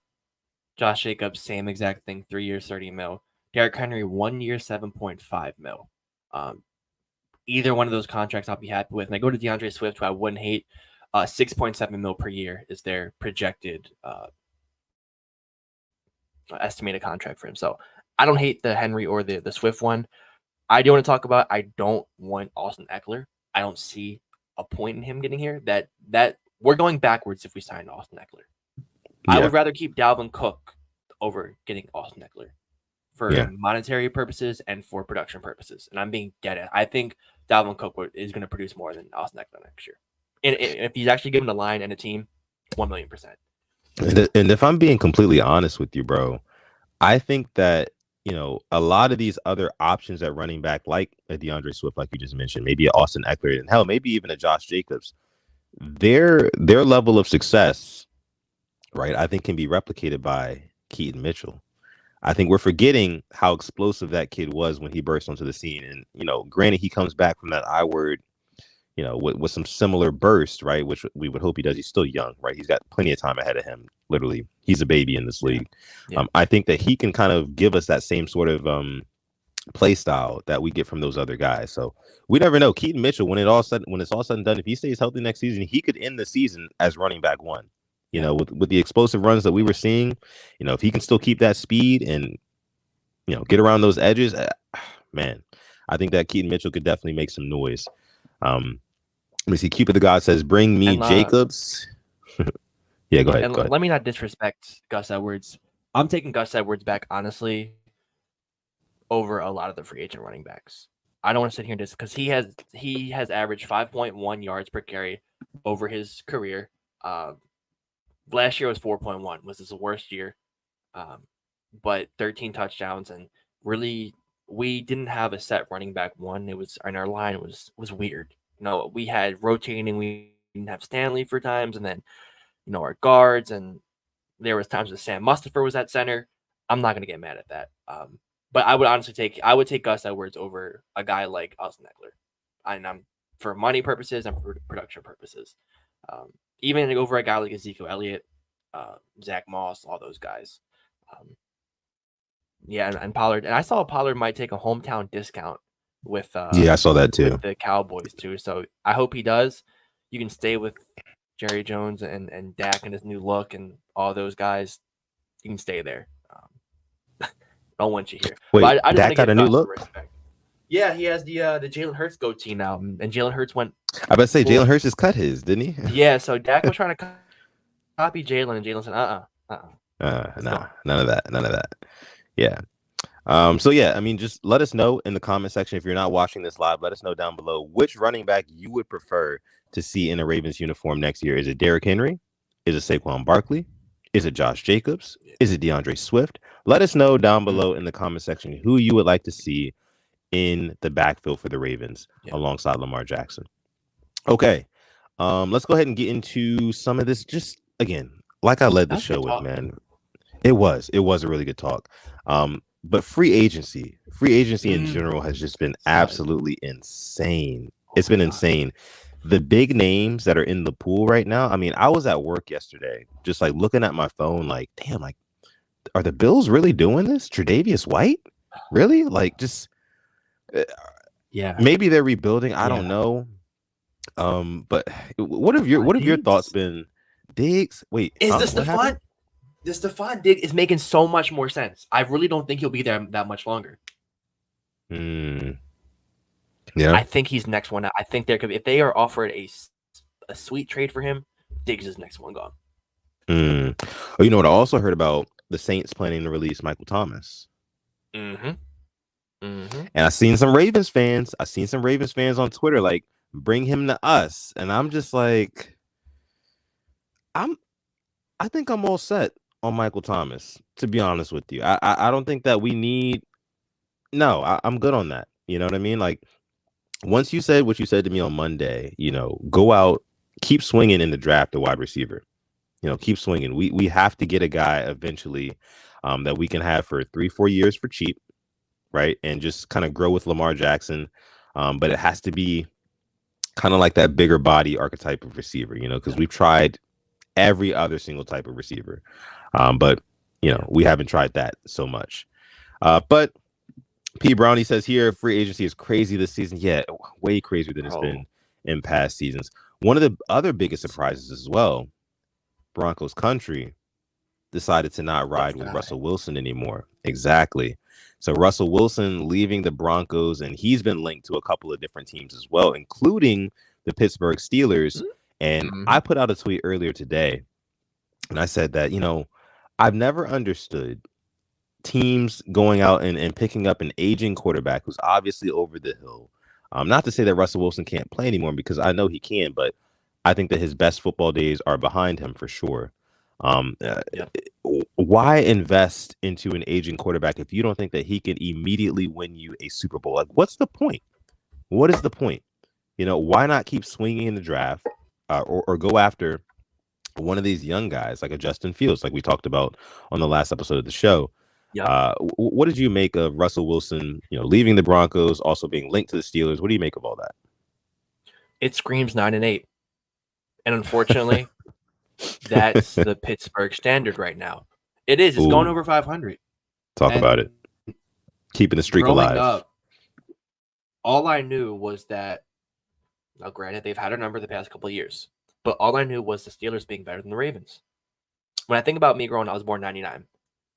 Josh Jacobs, same exact thing, 3 years, 30 mil. Derrick Henry, 1 year, 7.5 mil. Either one of those contracts I'll be happy with. And I go to DeAndre Swift, who I wouldn't hate. 6.7 mil per year is their projected estimated contract for him. So I don't hate the Henry or the Swift one. I do want to talk about, I don't want Austin Eckler. I don't see a point in him getting here. That we're going backwards if we sign Austin Eckler. I would rather keep Dalvin Cook over getting Austin Eckler for monetary purposes and for production purposes. And I'm being dead at. I think Dalvin Cook is going to produce more than Austin Eckler next year. And if he's actually given a line and a team, 1,000,000%. And if I'm being completely honest with you, bro, I think that, a lot of these other options at running back, like a DeAndre Swift, like you just mentioned, maybe an Austin Eckler, and hell, maybe even a Josh Jacobs, their level of success, right, I think can be replicated by Keaton Mitchell. I think we're forgetting how explosive that kid was when he burst onto the scene. And, granted, he comes back from that I word, with some similar burst, right, which we would hope he does. He's still young, right? He's got plenty of time ahead of him. Literally, he's a baby in this league. I think that he can kind of give us that same sort of play style that we get from those other guys. So we never know. Keaton Mitchell, when it's all said and done, if he stays healthy next season, he could end the season as running back one. With the explosive runs that we were seeing, if he can still keep that speed and get around those edges, man, I think that Keaton Mitchell could definitely make some noise. Let me see. Cupid the God says, "Bring me Jacobs." Yeah, go ahead. Let me not disrespect Gus Edwards. I'm taking Gus Edwards back, honestly, over a lot of the free agent running backs. I don't want to sit here and just because he has averaged 5.1 yards per carry over his career. Last year was 4.1, was his worst year, but 13 touchdowns, and really we didn't have a set running back one. It was, and our line was weird. We had rotating. We didn't have Stanley for times, and then our guards, and There was times when Sam Mustipher was at center. I'm not gonna get mad at that. But I would honestly take Gus Edwards over a guy like Austin Eckler. I'm for money purposes and for production purposes. Even over a guy like Ezekiel Elliott, Zach Moss, all those guys. And Pollard. And I saw Pollard might take a hometown discount with I saw that too. with the Cowboys too. So I hope he does. You can stay with Jerry Jones and Dak and his new look and all those guys. You can stay there. I don't want you here. Wait, but I just Dak got a new look? Respect. Yeah, he has the Jalen Hurts goatee now, and Jalen Hurts went. I bet say Jalen Hurts just cut his, didn't he? Yeah, so Dak was trying to copy Jalen, and Jalen said, nah, none of that. Yeah. So yeah, I mean, just let us know in the comment section if you're not watching this live. Let us know down below which running back you would prefer to see in a Ravens uniform next year. Is it Derrick Henry? Is it Saquon Barkley? Is it Josh Jacobs? Is it DeAndre Swift? Let us know down below in the comment section who you would like to see in the backfield for the Ravens alongside Lamar Jackson. Okay, let's go ahead and get into some of this. Just again, like I led the show with, man. It was a really good talk. But free agency in general has just been absolutely insane. It's been insane. The big names that are in the pool right now. I mean, I was at work yesterday, just like looking at my phone, like, damn, like, are the Bills really doing this? Tre'Davious White, really? Like, just maybe they're rebuilding. I don't know. But what have your thoughts been? Diggs? Wait, is this Stephon? The Stephon Diggs is making so much more sense. I really don't think he'll be there that much longer. Yeah, I think he's next one out. I think there could be, if they are offered a sweet trade for him, Diggs is next one gone. Oh, you know what? I also heard about the Saints planning to release Michael Thomas. And I seen some Ravens fans. On Twitter like, bring him to us, and I'm just like, I think I'm all set on Michael Thomas, to be honest with you. I don't think that we need. No, I'm good on that. You know what I mean? Like, once you said what you said to me on Monday, go out, keep swinging in the draft a wide receiver. Keep swinging. We have to get a guy eventually that we can have for 3-4 years for cheap, right? And just kind of grow with Lamar Jackson. But it has to be kind of like that bigger body archetype of receiver, because we've tried every other single type of receiver. But we haven't tried that so much. But P. Brownie says here, free agency is crazy this season. Yeah, way crazier than it's been in past seasons. One of the other biggest surprises as well, Broncos country decided to not ride with Russell Wilson anymore. Exactly. So Russell Wilson leaving the Broncos, and he's been linked to a couple of different teams as well, including the Pittsburgh Steelers. And I put out a tweet earlier today, and I said that, I've never understood teams going out and picking up an aging quarterback who's obviously over the hill. Not to say that Russell Wilson can't play anymore, because I know he can, but I think that his best football days are behind him for sure. Why invest into an aging quarterback if you don't think that he can immediately win you a Super Bowl? Like, what's the point? What is the point? Why not keep swinging in the draft or go after one of these young guys like a Justin Fields, like we talked about on the last episode of the show? What did you make of Russell Wilson, leaving the Broncos, also being linked to the Steelers? What do you make of all that? It screams 9-8. And unfortunately, that's the Pittsburgh standard right now. It is. It's going over 500. Talk about it. Keeping the streak alive. Up, all I knew was that, now granted, they've had a number the past couple of years, but all I knew was the Steelers being better than the Ravens. When I think about me growing up, I was born in 99.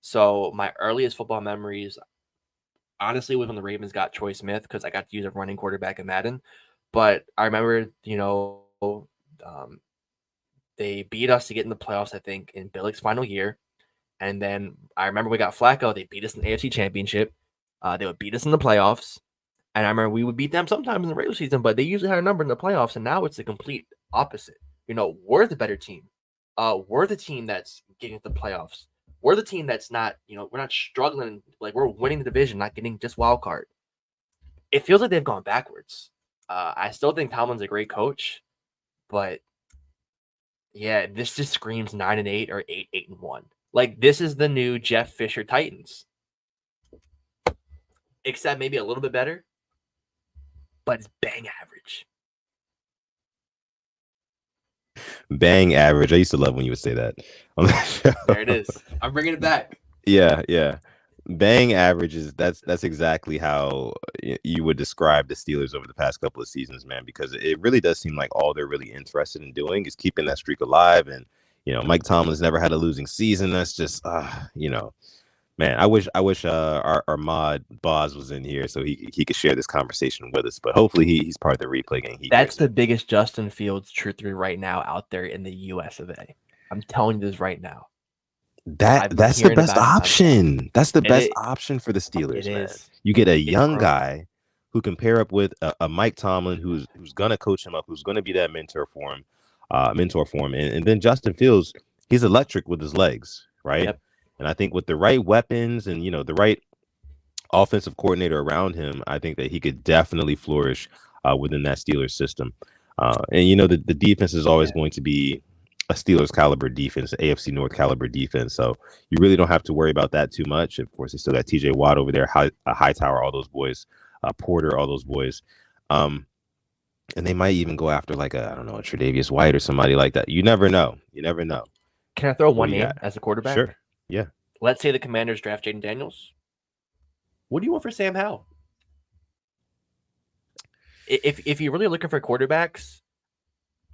So my earliest football memories, honestly, was when the Ravens got Troy Smith, because I got to use a running quarterback in Madden. But I remember, they beat us to get in the playoffs, I think, in Billick's final year. And then I remember we got Flacco. They beat us in the AFC Championship. They would beat us in the playoffs. And I remember we would beat them sometimes in the regular season, but they usually had a number in the playoffs. And now it's the complete opposite. We're the better team. We're the team that's getting to the playoffs. We're the team that's not, we're not struggling. Like, we're winning the division, not getting just wild card. It feels like they've gone backwards. I still think Tomlin's a great coach, but Yeah, this just screams 9-8 or 8-1. Like this is the new Jeff Fisher Titans, except maybe a little bit better, but it's bang average. Bang average. I used to love when you would say that on the show. There it is. I'm bringing it back. Yeah. Bang average is that's exactly how you would describe the Steelers over the past couple of seasons, man, because it really does seem like all they're really interested in doing is keeping that streak alive. And Mike Tomlin's never had a losing season. That's just man, I wish our mod Boz was in here so he could share this conversation with us. But hopefully he's part of the replay game. That's the biggest Justin Fields truthery right now out there in the US of A. I'm telling you this right now. That's the best option. That's the best option for the Steelers, man. Is. You get a young guy who can pair up with a Mike Tomlin who's gonna coach him up, who's gonna be that mentor for him, and then Justin Fields, he's electric with his legs, right? Yep. And I think with the right weapons and the right offensive coordinator around him, I think that he could definitely flourish within that Steelers system. And the defense is always going to be a Steelers caliber defense, AFC North caliber defense. So you really don't have to worry about that too much. Of course, they still got TJ Watt over there, Hightower, all those boys, Porter, all those boys. And they might even go after like a Tre'Davious White or somebody like that. You never know. Can I throw one name as a quarterback? Sure. Yeah. Let's say the Commanders draft Jaden Daniels. What do you want for Sam Howell? If you're really looking for quarterbacks,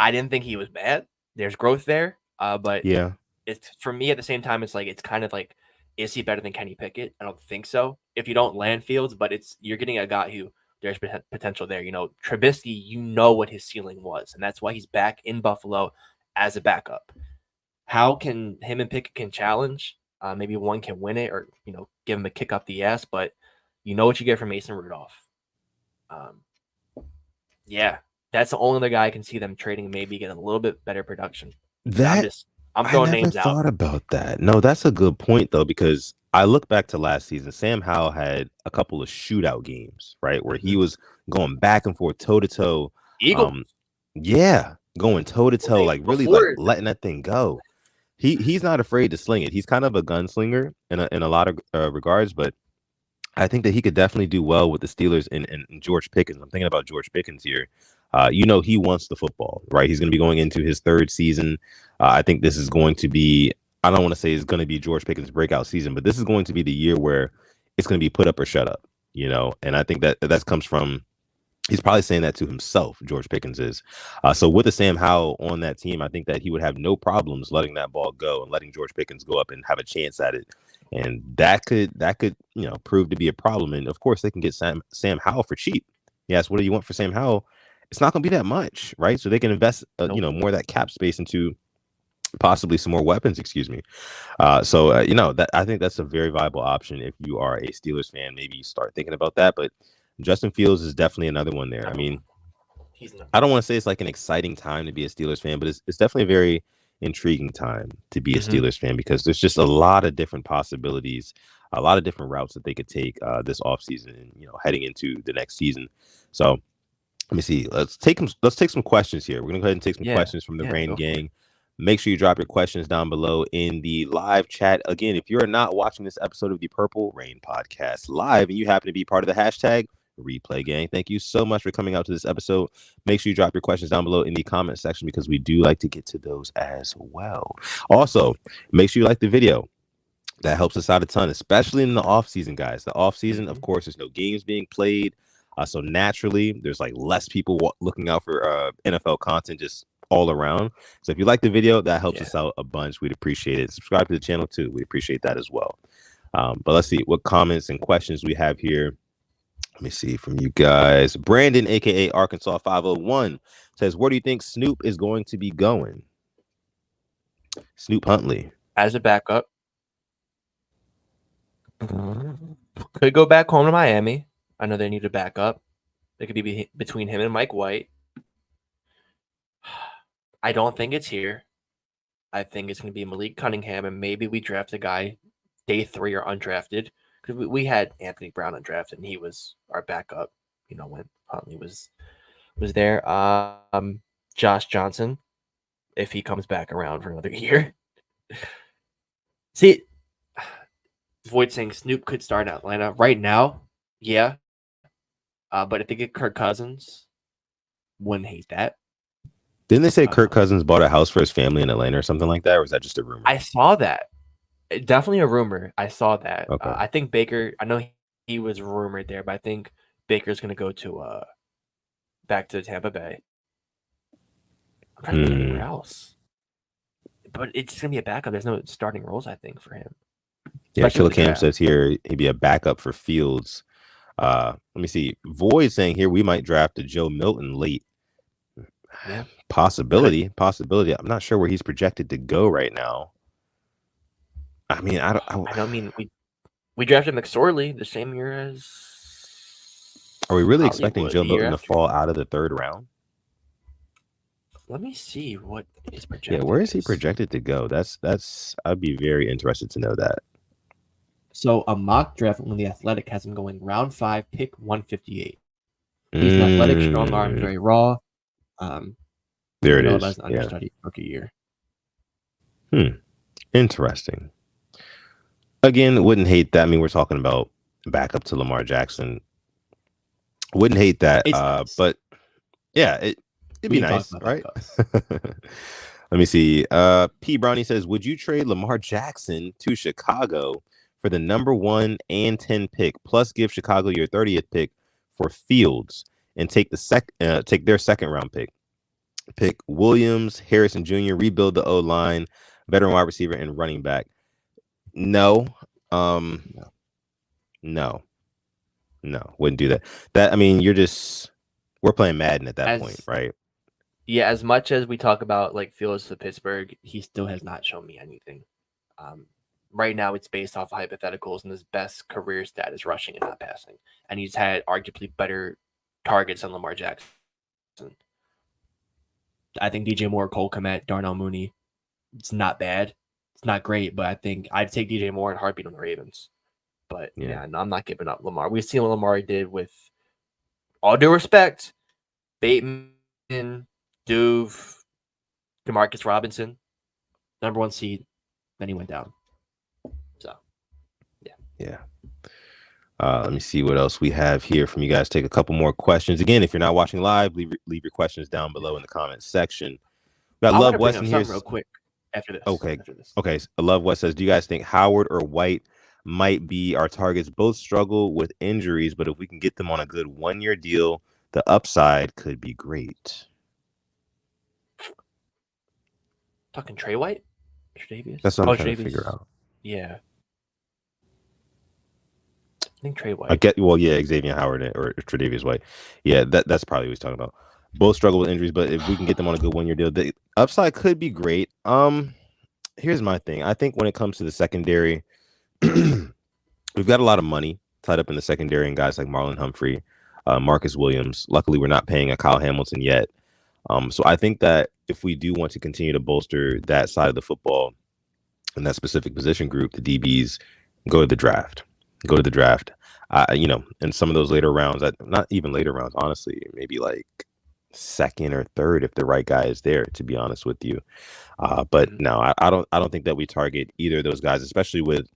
I didn't think he was bad. There's growth there, but yeah, it's for me at the same time. It's like it's kind of like, is he better than Kenny Pickett? I don't think so. If you don't land Fields, but you're getting a guy who there's potential there. Trubisky, what his ceiling was, and that's why he's back in Buffalo as a backup. How can him and Pickett can challenge? Maybe one can win it, or give him a kick up the ass. But what you get from Mason Rudolph. Yeah. That's the only other guy I can see them trading, maybe get a little bit better production. I'm throwing names out. I never thought about that. No, that's a good point, though, because I look back to last season. Sam Howell had a couple of shootout games, right, where he was going back and forth, toe-to-toe. Yeah, going toe-to-toe, like really like letting that thing go. He's not afraid to sling it. He's kind of a gunslinger in a lot of regards, but I think that he could definitely do well with the Steelers and George Pickens. I'm thinking about George Pickens here. He wants the football, right? He's going to be going into his third season. I think this is going to be, I don't want to say it's going to be George Pickens' breakout season, but this is going to be the year where it's going to be put up or shut up, and I think that comes from, he's probably saying that to himself, George Pickens is. So with the Sam Howell on that team, I think that he would have no problems letting that ball go and letting George Pickens go up and have a chance at it. And that could prove to be a problem. And of course, they can get Sam Howell for cheap. Yes, what do you want for Sam Howell? It's not going to be that much, right? So they can invest, more of that cap space into possibly some more weapons. Excuse me. That I think that's a very viable option if you are a Steelers fan. Maybe you start thinking about that. But Justin Fields is definitely another one there. I mean, I don't want to say it's like an exciting time to be a Steelers fan, but it's definitely a very intriguing time to be a Steelers fan because there's just a lot of different possibilities, a lot of different routes that they could take this offseason and heading into the next season. So let me see. Let's take some questions here. We're gonna go ahead and take some questions from the Rain Gang. Make sure you drop your questions down below in the live chat. Again, if you're not watching this episode of the Purple Rain Podcast live and you happen to be part of the hashtag Replay Gang, thank you so much for coming out to this episode. Make sure you drop your questions down below in the comment section because we do like to get to those as well. Also, make sure you like the video. That helps us out a ton, especially in the off season, guys. The off season, of course, there's no games being played. So naturally, there's like less people looking out for NFL content just all around. So if you like the video, that helps us out a bunch. We'd appreciate it. Subscribe to the channel too. We appreciate that as well. But let's see what comments and questions we have here. Let me see from you guys. Brandon, aka Arkansas 501, says, "Where do you think Snoop is going to be going?" Snoop Huntley as a backup. Could go back home to Miami. I know they need a backup. It could be between him and Mike White. I don't think it's here. I think it's going to be Malik Cunningham, and maybe we draft a guy day 3 or undrafted. Because we had Anthony Brown undrafted, and he was our backup, when Huntley was there. Josh Johnson. if he comes back around for another year. See, Void saying Snoop could start in Atlanta right now. Yeah, but if they get Kirk Cousins, wouldn't hate that. Didn't they say Kirk Cousins bought a house for his family in Atlanta or something like that, or was that just a rumor? I saw that. Definitely a rumor. I saw that. Okay. I think Baker. I know he was rumored there, but I think Baker's going to go to back to Tampa Bay. I'm trying to think anywhere else, but it's going to be a backup. There's no starting roles, I think, for him. Yeah, Killer Cam says here he'd be a backup for Fields. Let me see. Void saying here we might draft a Joe Milton late. Yeah, possibility. I'm not sure where he's projected to go right now. I mean, I mean, we drafted McSorley the same year as. Are we really expecting Joe Milton to fall out of the third round? Let me see what his projected. Yeah, where is he projected to go? That's. I'd be very interested to know that. So a mock draft on The Athletic has him going round 5, pick 158. He's an athletic, strong arm, very raw. There it is. As an understudy rookie year. Interesting. Again, wouldn't hate that. I mean, we're talking about backup to Lamar Jackson. Wouldn't hate that. Nice. But yeah, it'd be nice, right? Let me see. P. Brownie says, would you trade Lamar Jackson to Chicago for the number 1 and 10 pick, plus give Chicago your 30th pick for Fields and take their second round pick? Pick Williams, Harrison Jr., rebuild the O-line, veteran wide receiver, and running back. No. No, wouldn't do that. I mean, we're playing Madden at that point, right? Yeah, as much as we talk about like Fields to Pittsburgh, he still has not shown me anything. Right now, it's based off of hypotheticals, and his best career stat is rushing and not passing. And he's had arguably better targets than Lamar Jackson. I think DJ Moore, Cole Kmet, Darnell Mooney, it's not bad. It's not great, but I think I'd take DJ Moore in heartbeat on the Ravens. But yeah, no, I'm not giving up Lamar. We've seen what Lamar did with, all due respect, Bateman, Duve, Demarcus Robinson, number 1 seed. Then he went down. So, yeah. Let me see what else we have here from you guys. Take a couple more questions. Again, if you're not watching live, leave your questions down below in the comments section. We got Love West in here real quick after this. Okay. Love West says, do you guys think Howard or White might be our targets? Both struggle with injuries, but if we can get them on a good 1-year deal, the upside could be great. Talking Trey White? Tre'Davious? That's what I'm trying to figure out. Yeah. I think Trey White. Xavier Howard or Tre'Davious White. Yeah, that's probably what he's talking about. Both struggle with injuries, but if we can get them on a good 1-year deal, the upside could be great. Here's my thing. I think when it comes to the secondary, we've got a lot of money tied up in the secondary and guys like Marlon Humphrey, Marcus Williams. Luckily, we're not paying a Kyle Hamilton yet. So I think that if we do want to continue to bolster that side of the football and that specific position group, the DBs, go to the draft. In some of those later rounds, not even later rounds, honestly, maybe like second or third if the right guy is there, to be honest with you. But no, I don't think that we target either of those guys, especially with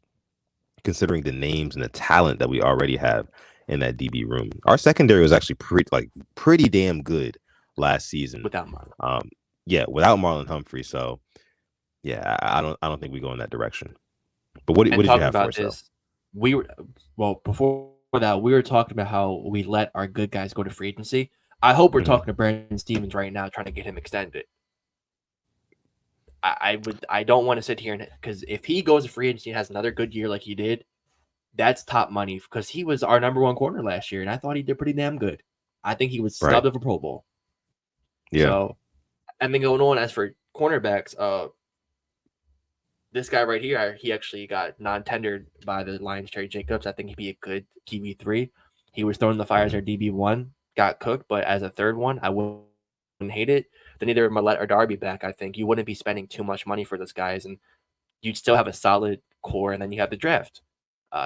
considering the names and the talent that we already have in that DB room. Our secondary was actually pretty damn good last season without Marlon. Without Marlon Humphrey. So yeah, I don't think we go in that direction. But what did you have for us? Before that, we were talking about how we let our good guys go to free agency. I hope we're talking to Brandon Stevens right now, trying to get him extended. I don't want to sit here because if he goes to free agency and has another good year like he did, that's top money because he was our number 1 corner last year, and I thought he did pretty damn good. I think he was snubbed of a Pro Bowl. Yeah. So, and then going on as for cornerbacks, this guy right here, he actually got non-tendered by the Lions, Terry Jacobs. I think he'd be a good QB3. He was thrown in the fire as our DB1, got cooked, but as a third one, I wouldn't hate it. Then either Millette or Darby back, I think you wouldn't be spending too much money for those guys, and you'd still have a solid core, and then you have the draft.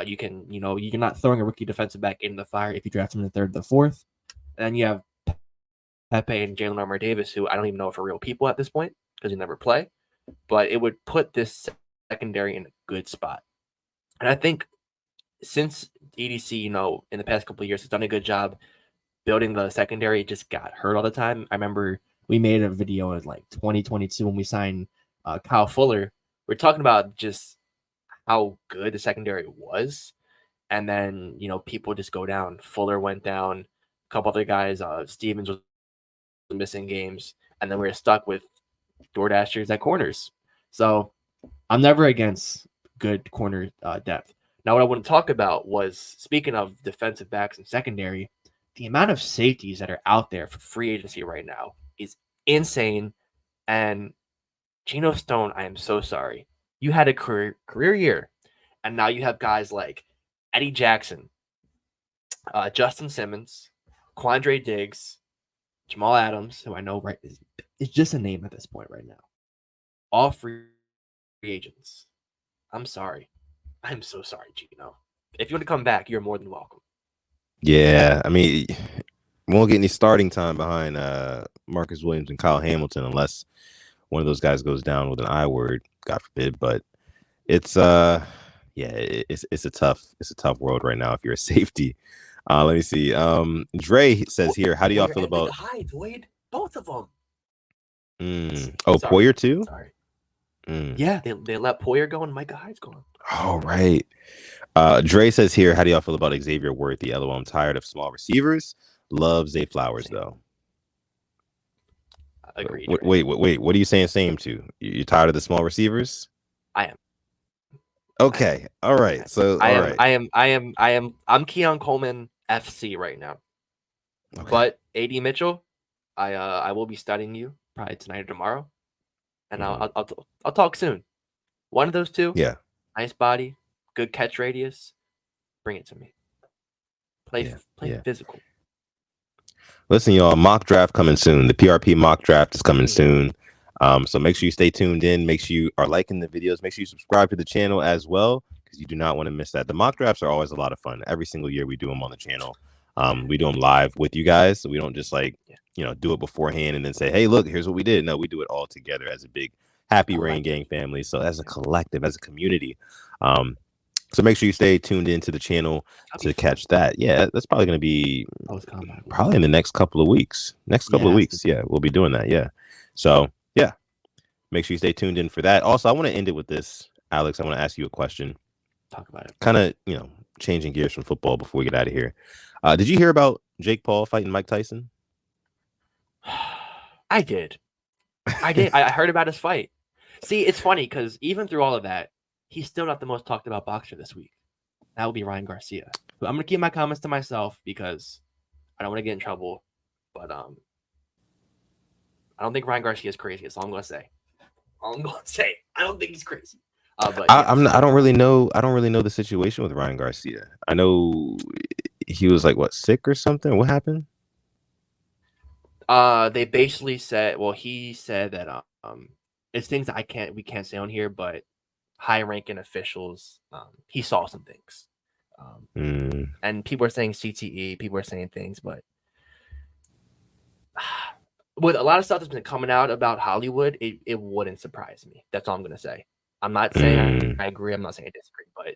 You're not throwing a rookie defensive back in the fire if you draft him in the 3rd or the 4th. And then you have Pepe and Jalen Armour Davis, who I don't even know if are real people at this point. because he never play, but it would put this secondary in a good spot. And I think since EDC, in the past couple of years, has done a good job building the secondary, it just got hurt all the time. I remember we made a video in like 2022 when we signed Kyle Fuller. We're talking about just how good the secondary was. And then, people just go down. Fuller went down. A couple other guys, Stevens was missing games. And then we were stuck with DoorDashers at corners. So I'm never against good corner depth. Now, what I want to talk about was, speaking of defensive backs and secondary, the amount of safeties that are out there for free agency right now is insane. And Geno Stone, I am so sorry. You had a career year, and now you have guys like Eddie Jackson, Justin Simmons, Quandre Diggs, Jamal Adams, who I know is just a name at this point right now. All free agents. I'm sorry. I'm so sorry, Gino. If you want to come back, you're more than welcome. Yeah, I mean, we won't get any starting time behind Marcus Williams and Kyle Hamilton unless one of those guys goes down with an I word, God forbid. But it's it's a tough world right now if you're a safety. Let me see. Dre says here, how do y'all feel about Wade? Both of them. Oh, sorry. Poyer too? Sorry. Yeah, they let Poyer go and Micah Hyde's gone. All right. Dre says here, how do y'all feel about Xavier Worthy? LOL, I'm tired of small receivers. Love Zay Flowers, though. Agreed. Wait. What are you saying same to? You're tired of the small receivers? I am. Okay. All right. So I'm Keon Coleman FC right now. Okay. But AD Mitchell, I will be studying you probably tonight or tomorrow. And I'll talk soon. One of those two. Yeah. Nice body, good catch radius. Bring it to me. Play physical. Listen, y'all, mock draft coming soon. The PRP mock draft is coming soon. So make sure you stay tuned in. Make sure you are liking the videos. Make sure you subscribe to the channel as well, because you do not want to miss that. The mock drafts are always a lot of fun. Every single year we do them on the channel. We do them live with you guys. So we don't just do it beforehand and then say, hey, look, here's what we did. No, we do it all together as a big Happy Rain Gang family. So as a collective, as a community. So make sure you stay tuned into the channel to catch that. Yeah, that's probably going to be probably in the next couple of weeks. Yeah, we'll be doing that. Yeah. So, yeah, make sure you stay tuned in for that. Also, I want to end it with this, Alex. I want to ask you a question. Talk about it. Kind of, changing gears from football before we get out of here. Did you hear about Jake Paul fighting Mike Tyson? I did. I heard about his fight. See, it's funny because even through all of that, he's still not the most talked about boxer this week. That would be Ryan Garcia. But I'm going to keep my comments to myself because I don't want to get in trouble. But I don't think Ryan Garcia is crazy. That's all I'm going to say. I don't think he's crazy. But I don't really know. I don't really know the situation with Ryan Garcia. I know he was sick or something. What happened? They basically said, he said that it's things that we can't say on here, but high-ranking officials, he saw some things. And people are saying CTE, people are saying things, but with a lot of stuff that's been coming out about Hollywood, it wouldn't surprise me. That's all I'm going to say. I'm not saying I agree. I'm not saying I disagree, but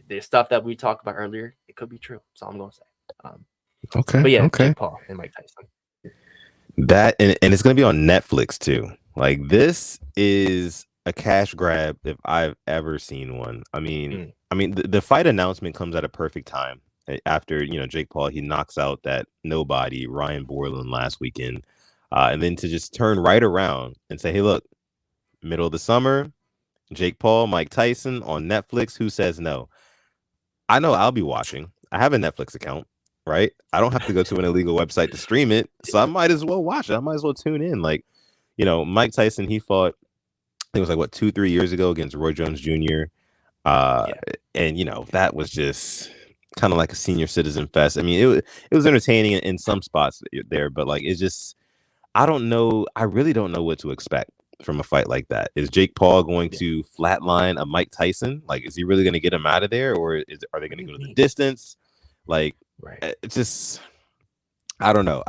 the stuff that we talked about earlier, it could be true. That's all I'm going to say. Okay. But yeah, okay. Jake Paul and Mike Tyson. That and it's going to be on Netflix too. This is a cash grab if I've ever seen one. I mean, the fight announcement comes at a perfect time after Jake Paul, he knocks out that nobody Ryan Borland last weekend, and then to just turn right around and say, hey, look, middle of the summer, Jake Paul, Mike Tyson on Netflix. Who says no? I know I'll be watching. I have a Netflix account. Right, I don't have to go to an illegal website to stream it, so I might as well watch it. I might as well tune in. Mike Tyson, he fought, I think it was 2-3 years ago against Roy Jones Jr. And that was just kind of like a senior citizen fest. I mean, it was entertaining in some spots there, but it's just, I don't know. I really don't know what to expect from a fight like that. Is Jake Paul going to flatline a Mike Tyson? Is he really going to get him out of there, or are they going to go to the distance? Right. It's just, I don't know.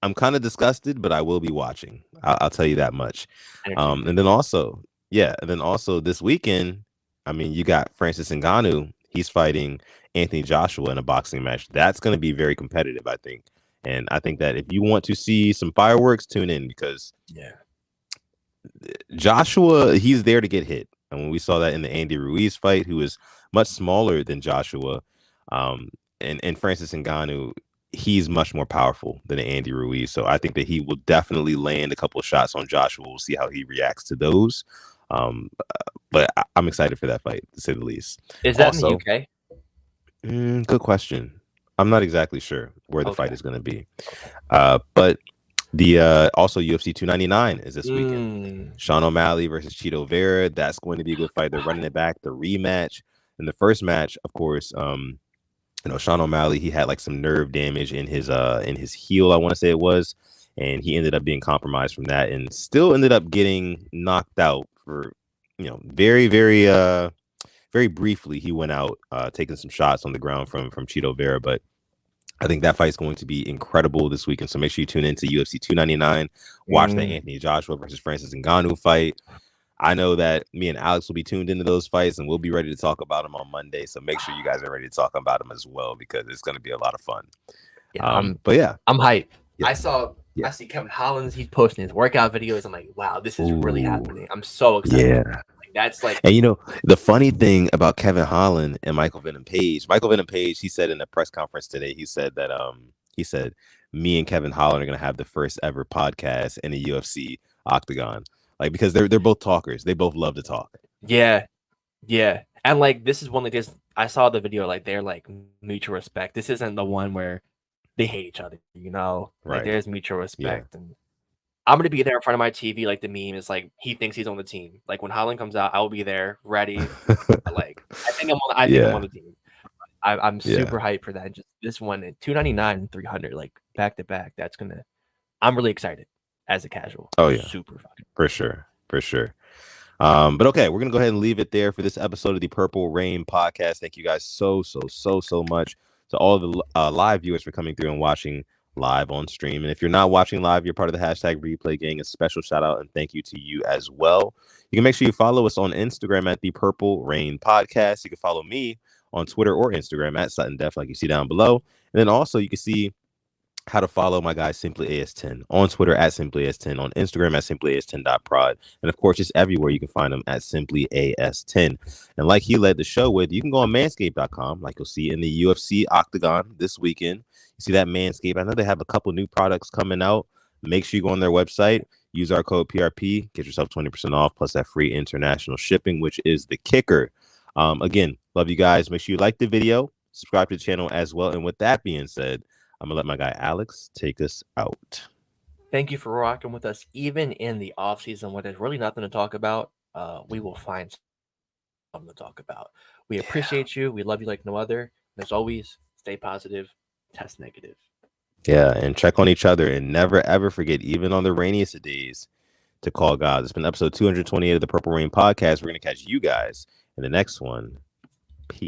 I'm kind of disgusted, but I will be watching. I'll tell you that much. Entertainment. And then also, this weekend, I mean, you got Francis Ngannou. He's fighting Anthony Joshua in a boxing match. That's going to be very competitive, I think. And I think that if you want to see some fireworks, tune in, because Joshua, he's there to get hit. And when we saw that in the Andy Ruiz fight, who is much smaller than Joshua, and Francis Ngannou, he's much more powerful than Andy Ruiz. So I think that he will definitely land a couple of shots on Joshua. We'll see how he reacts to those. But I'm excited for that fight, to say the least. Is that in the UK? Good question. I'm not exactly sure where the fight is going to be. But the also UFC 299 is this weekend. Sean O'Malley versus Chito Vera. That's going to be a good fight. They're running it back. The rematch. In the first match, of course, Sean O'Malley, he had like some nerve damage in his heel, I want to say it was, and he ended up being compromised from that, and still ended up getting knocked out for very, very very briefly. He went out taking some shots on the ground from Chito Vera, but I think that fight is going to be incredible this weekend. So make sure you tune into UFC 299. Watch the Anthony Joshua versus Francis Ngannou fight. I know that me and Alex will be tuned into those fights, and we'll be ready to talk about them on Monday. So make sure you guys are ready to talk about them as well, because it's going to be a lot of fun. I'm hyped. Yeah. I see Kevin Holland. He's posting his workout videos. I'm like, wow, this is really happening. I'm so excited. Yeah. That's like, and the funny thing about Kevin Holland and Michael Venom Page, he said in a press conference today, he said that me and Kevin Holland are going to have the first ever podcast in a UFC octagon. Like, because they're both talkers. They both love to talk. Yeah. And like, this is one like this. I saw the video, like they're like mutual respect. This isn't the one where they hate each other, Right. Like there's mutual respect. And I'm gonna be there in front of my TV. Like the meme is like, he thinks he's on the team. Like when Holland comes out, I will be there ready. Like I think I'm on the team. I'm super hyped for that. And just this one at 299 and 300, like back to back. I'm really excited as a casual. Oh yeah, super fun. For sure. But okay, we're gonna go ahead and leave it there for this episode of the Purple Rain podcast. Thank you guys so much to all the live viewers for coming through and watching live on stream. And if you're not watching live, you're part of the hashtag replay gang. A special shout out and thank you to you as well. You can make sure you follow us on Instagram at the Purple Rain Podcast. You can follow me on Twitter or Instagram at Sutton Def, like you see down below. And then also you can see how to follow my guy Simply AS10 on Twitter at Simply AS10, on Instagram at Simply AS10.prod, and of course just everywhere you can find him at Simply AS10. And like he led the show with, you can go on manscaped.com, like you'll see in the UFC Octagon this weekend. You see that Manscaped. I know they have a couple new products coming out. Make sure you go on their website, use our code PRP, get yourself 20% off plus that free international shipping, which is the kicker. Again, love you guys. Make sure you like the video, subscribe to the channel as well. And with that being said, I'm going to let my guy Alex take us out. Thank you for rocking with us, even in the off season when there's really nothing to talk about. We will find something to talk about. We appreciate you. We love you like no other. And as always, stay positive, test negative. Yeah, and check on each other, and never, ever forget, even on the rainiest of days, to call God. It's been episode 228 of the Purple Rain Podcast. We're going to catch you guys in the next one. Peace.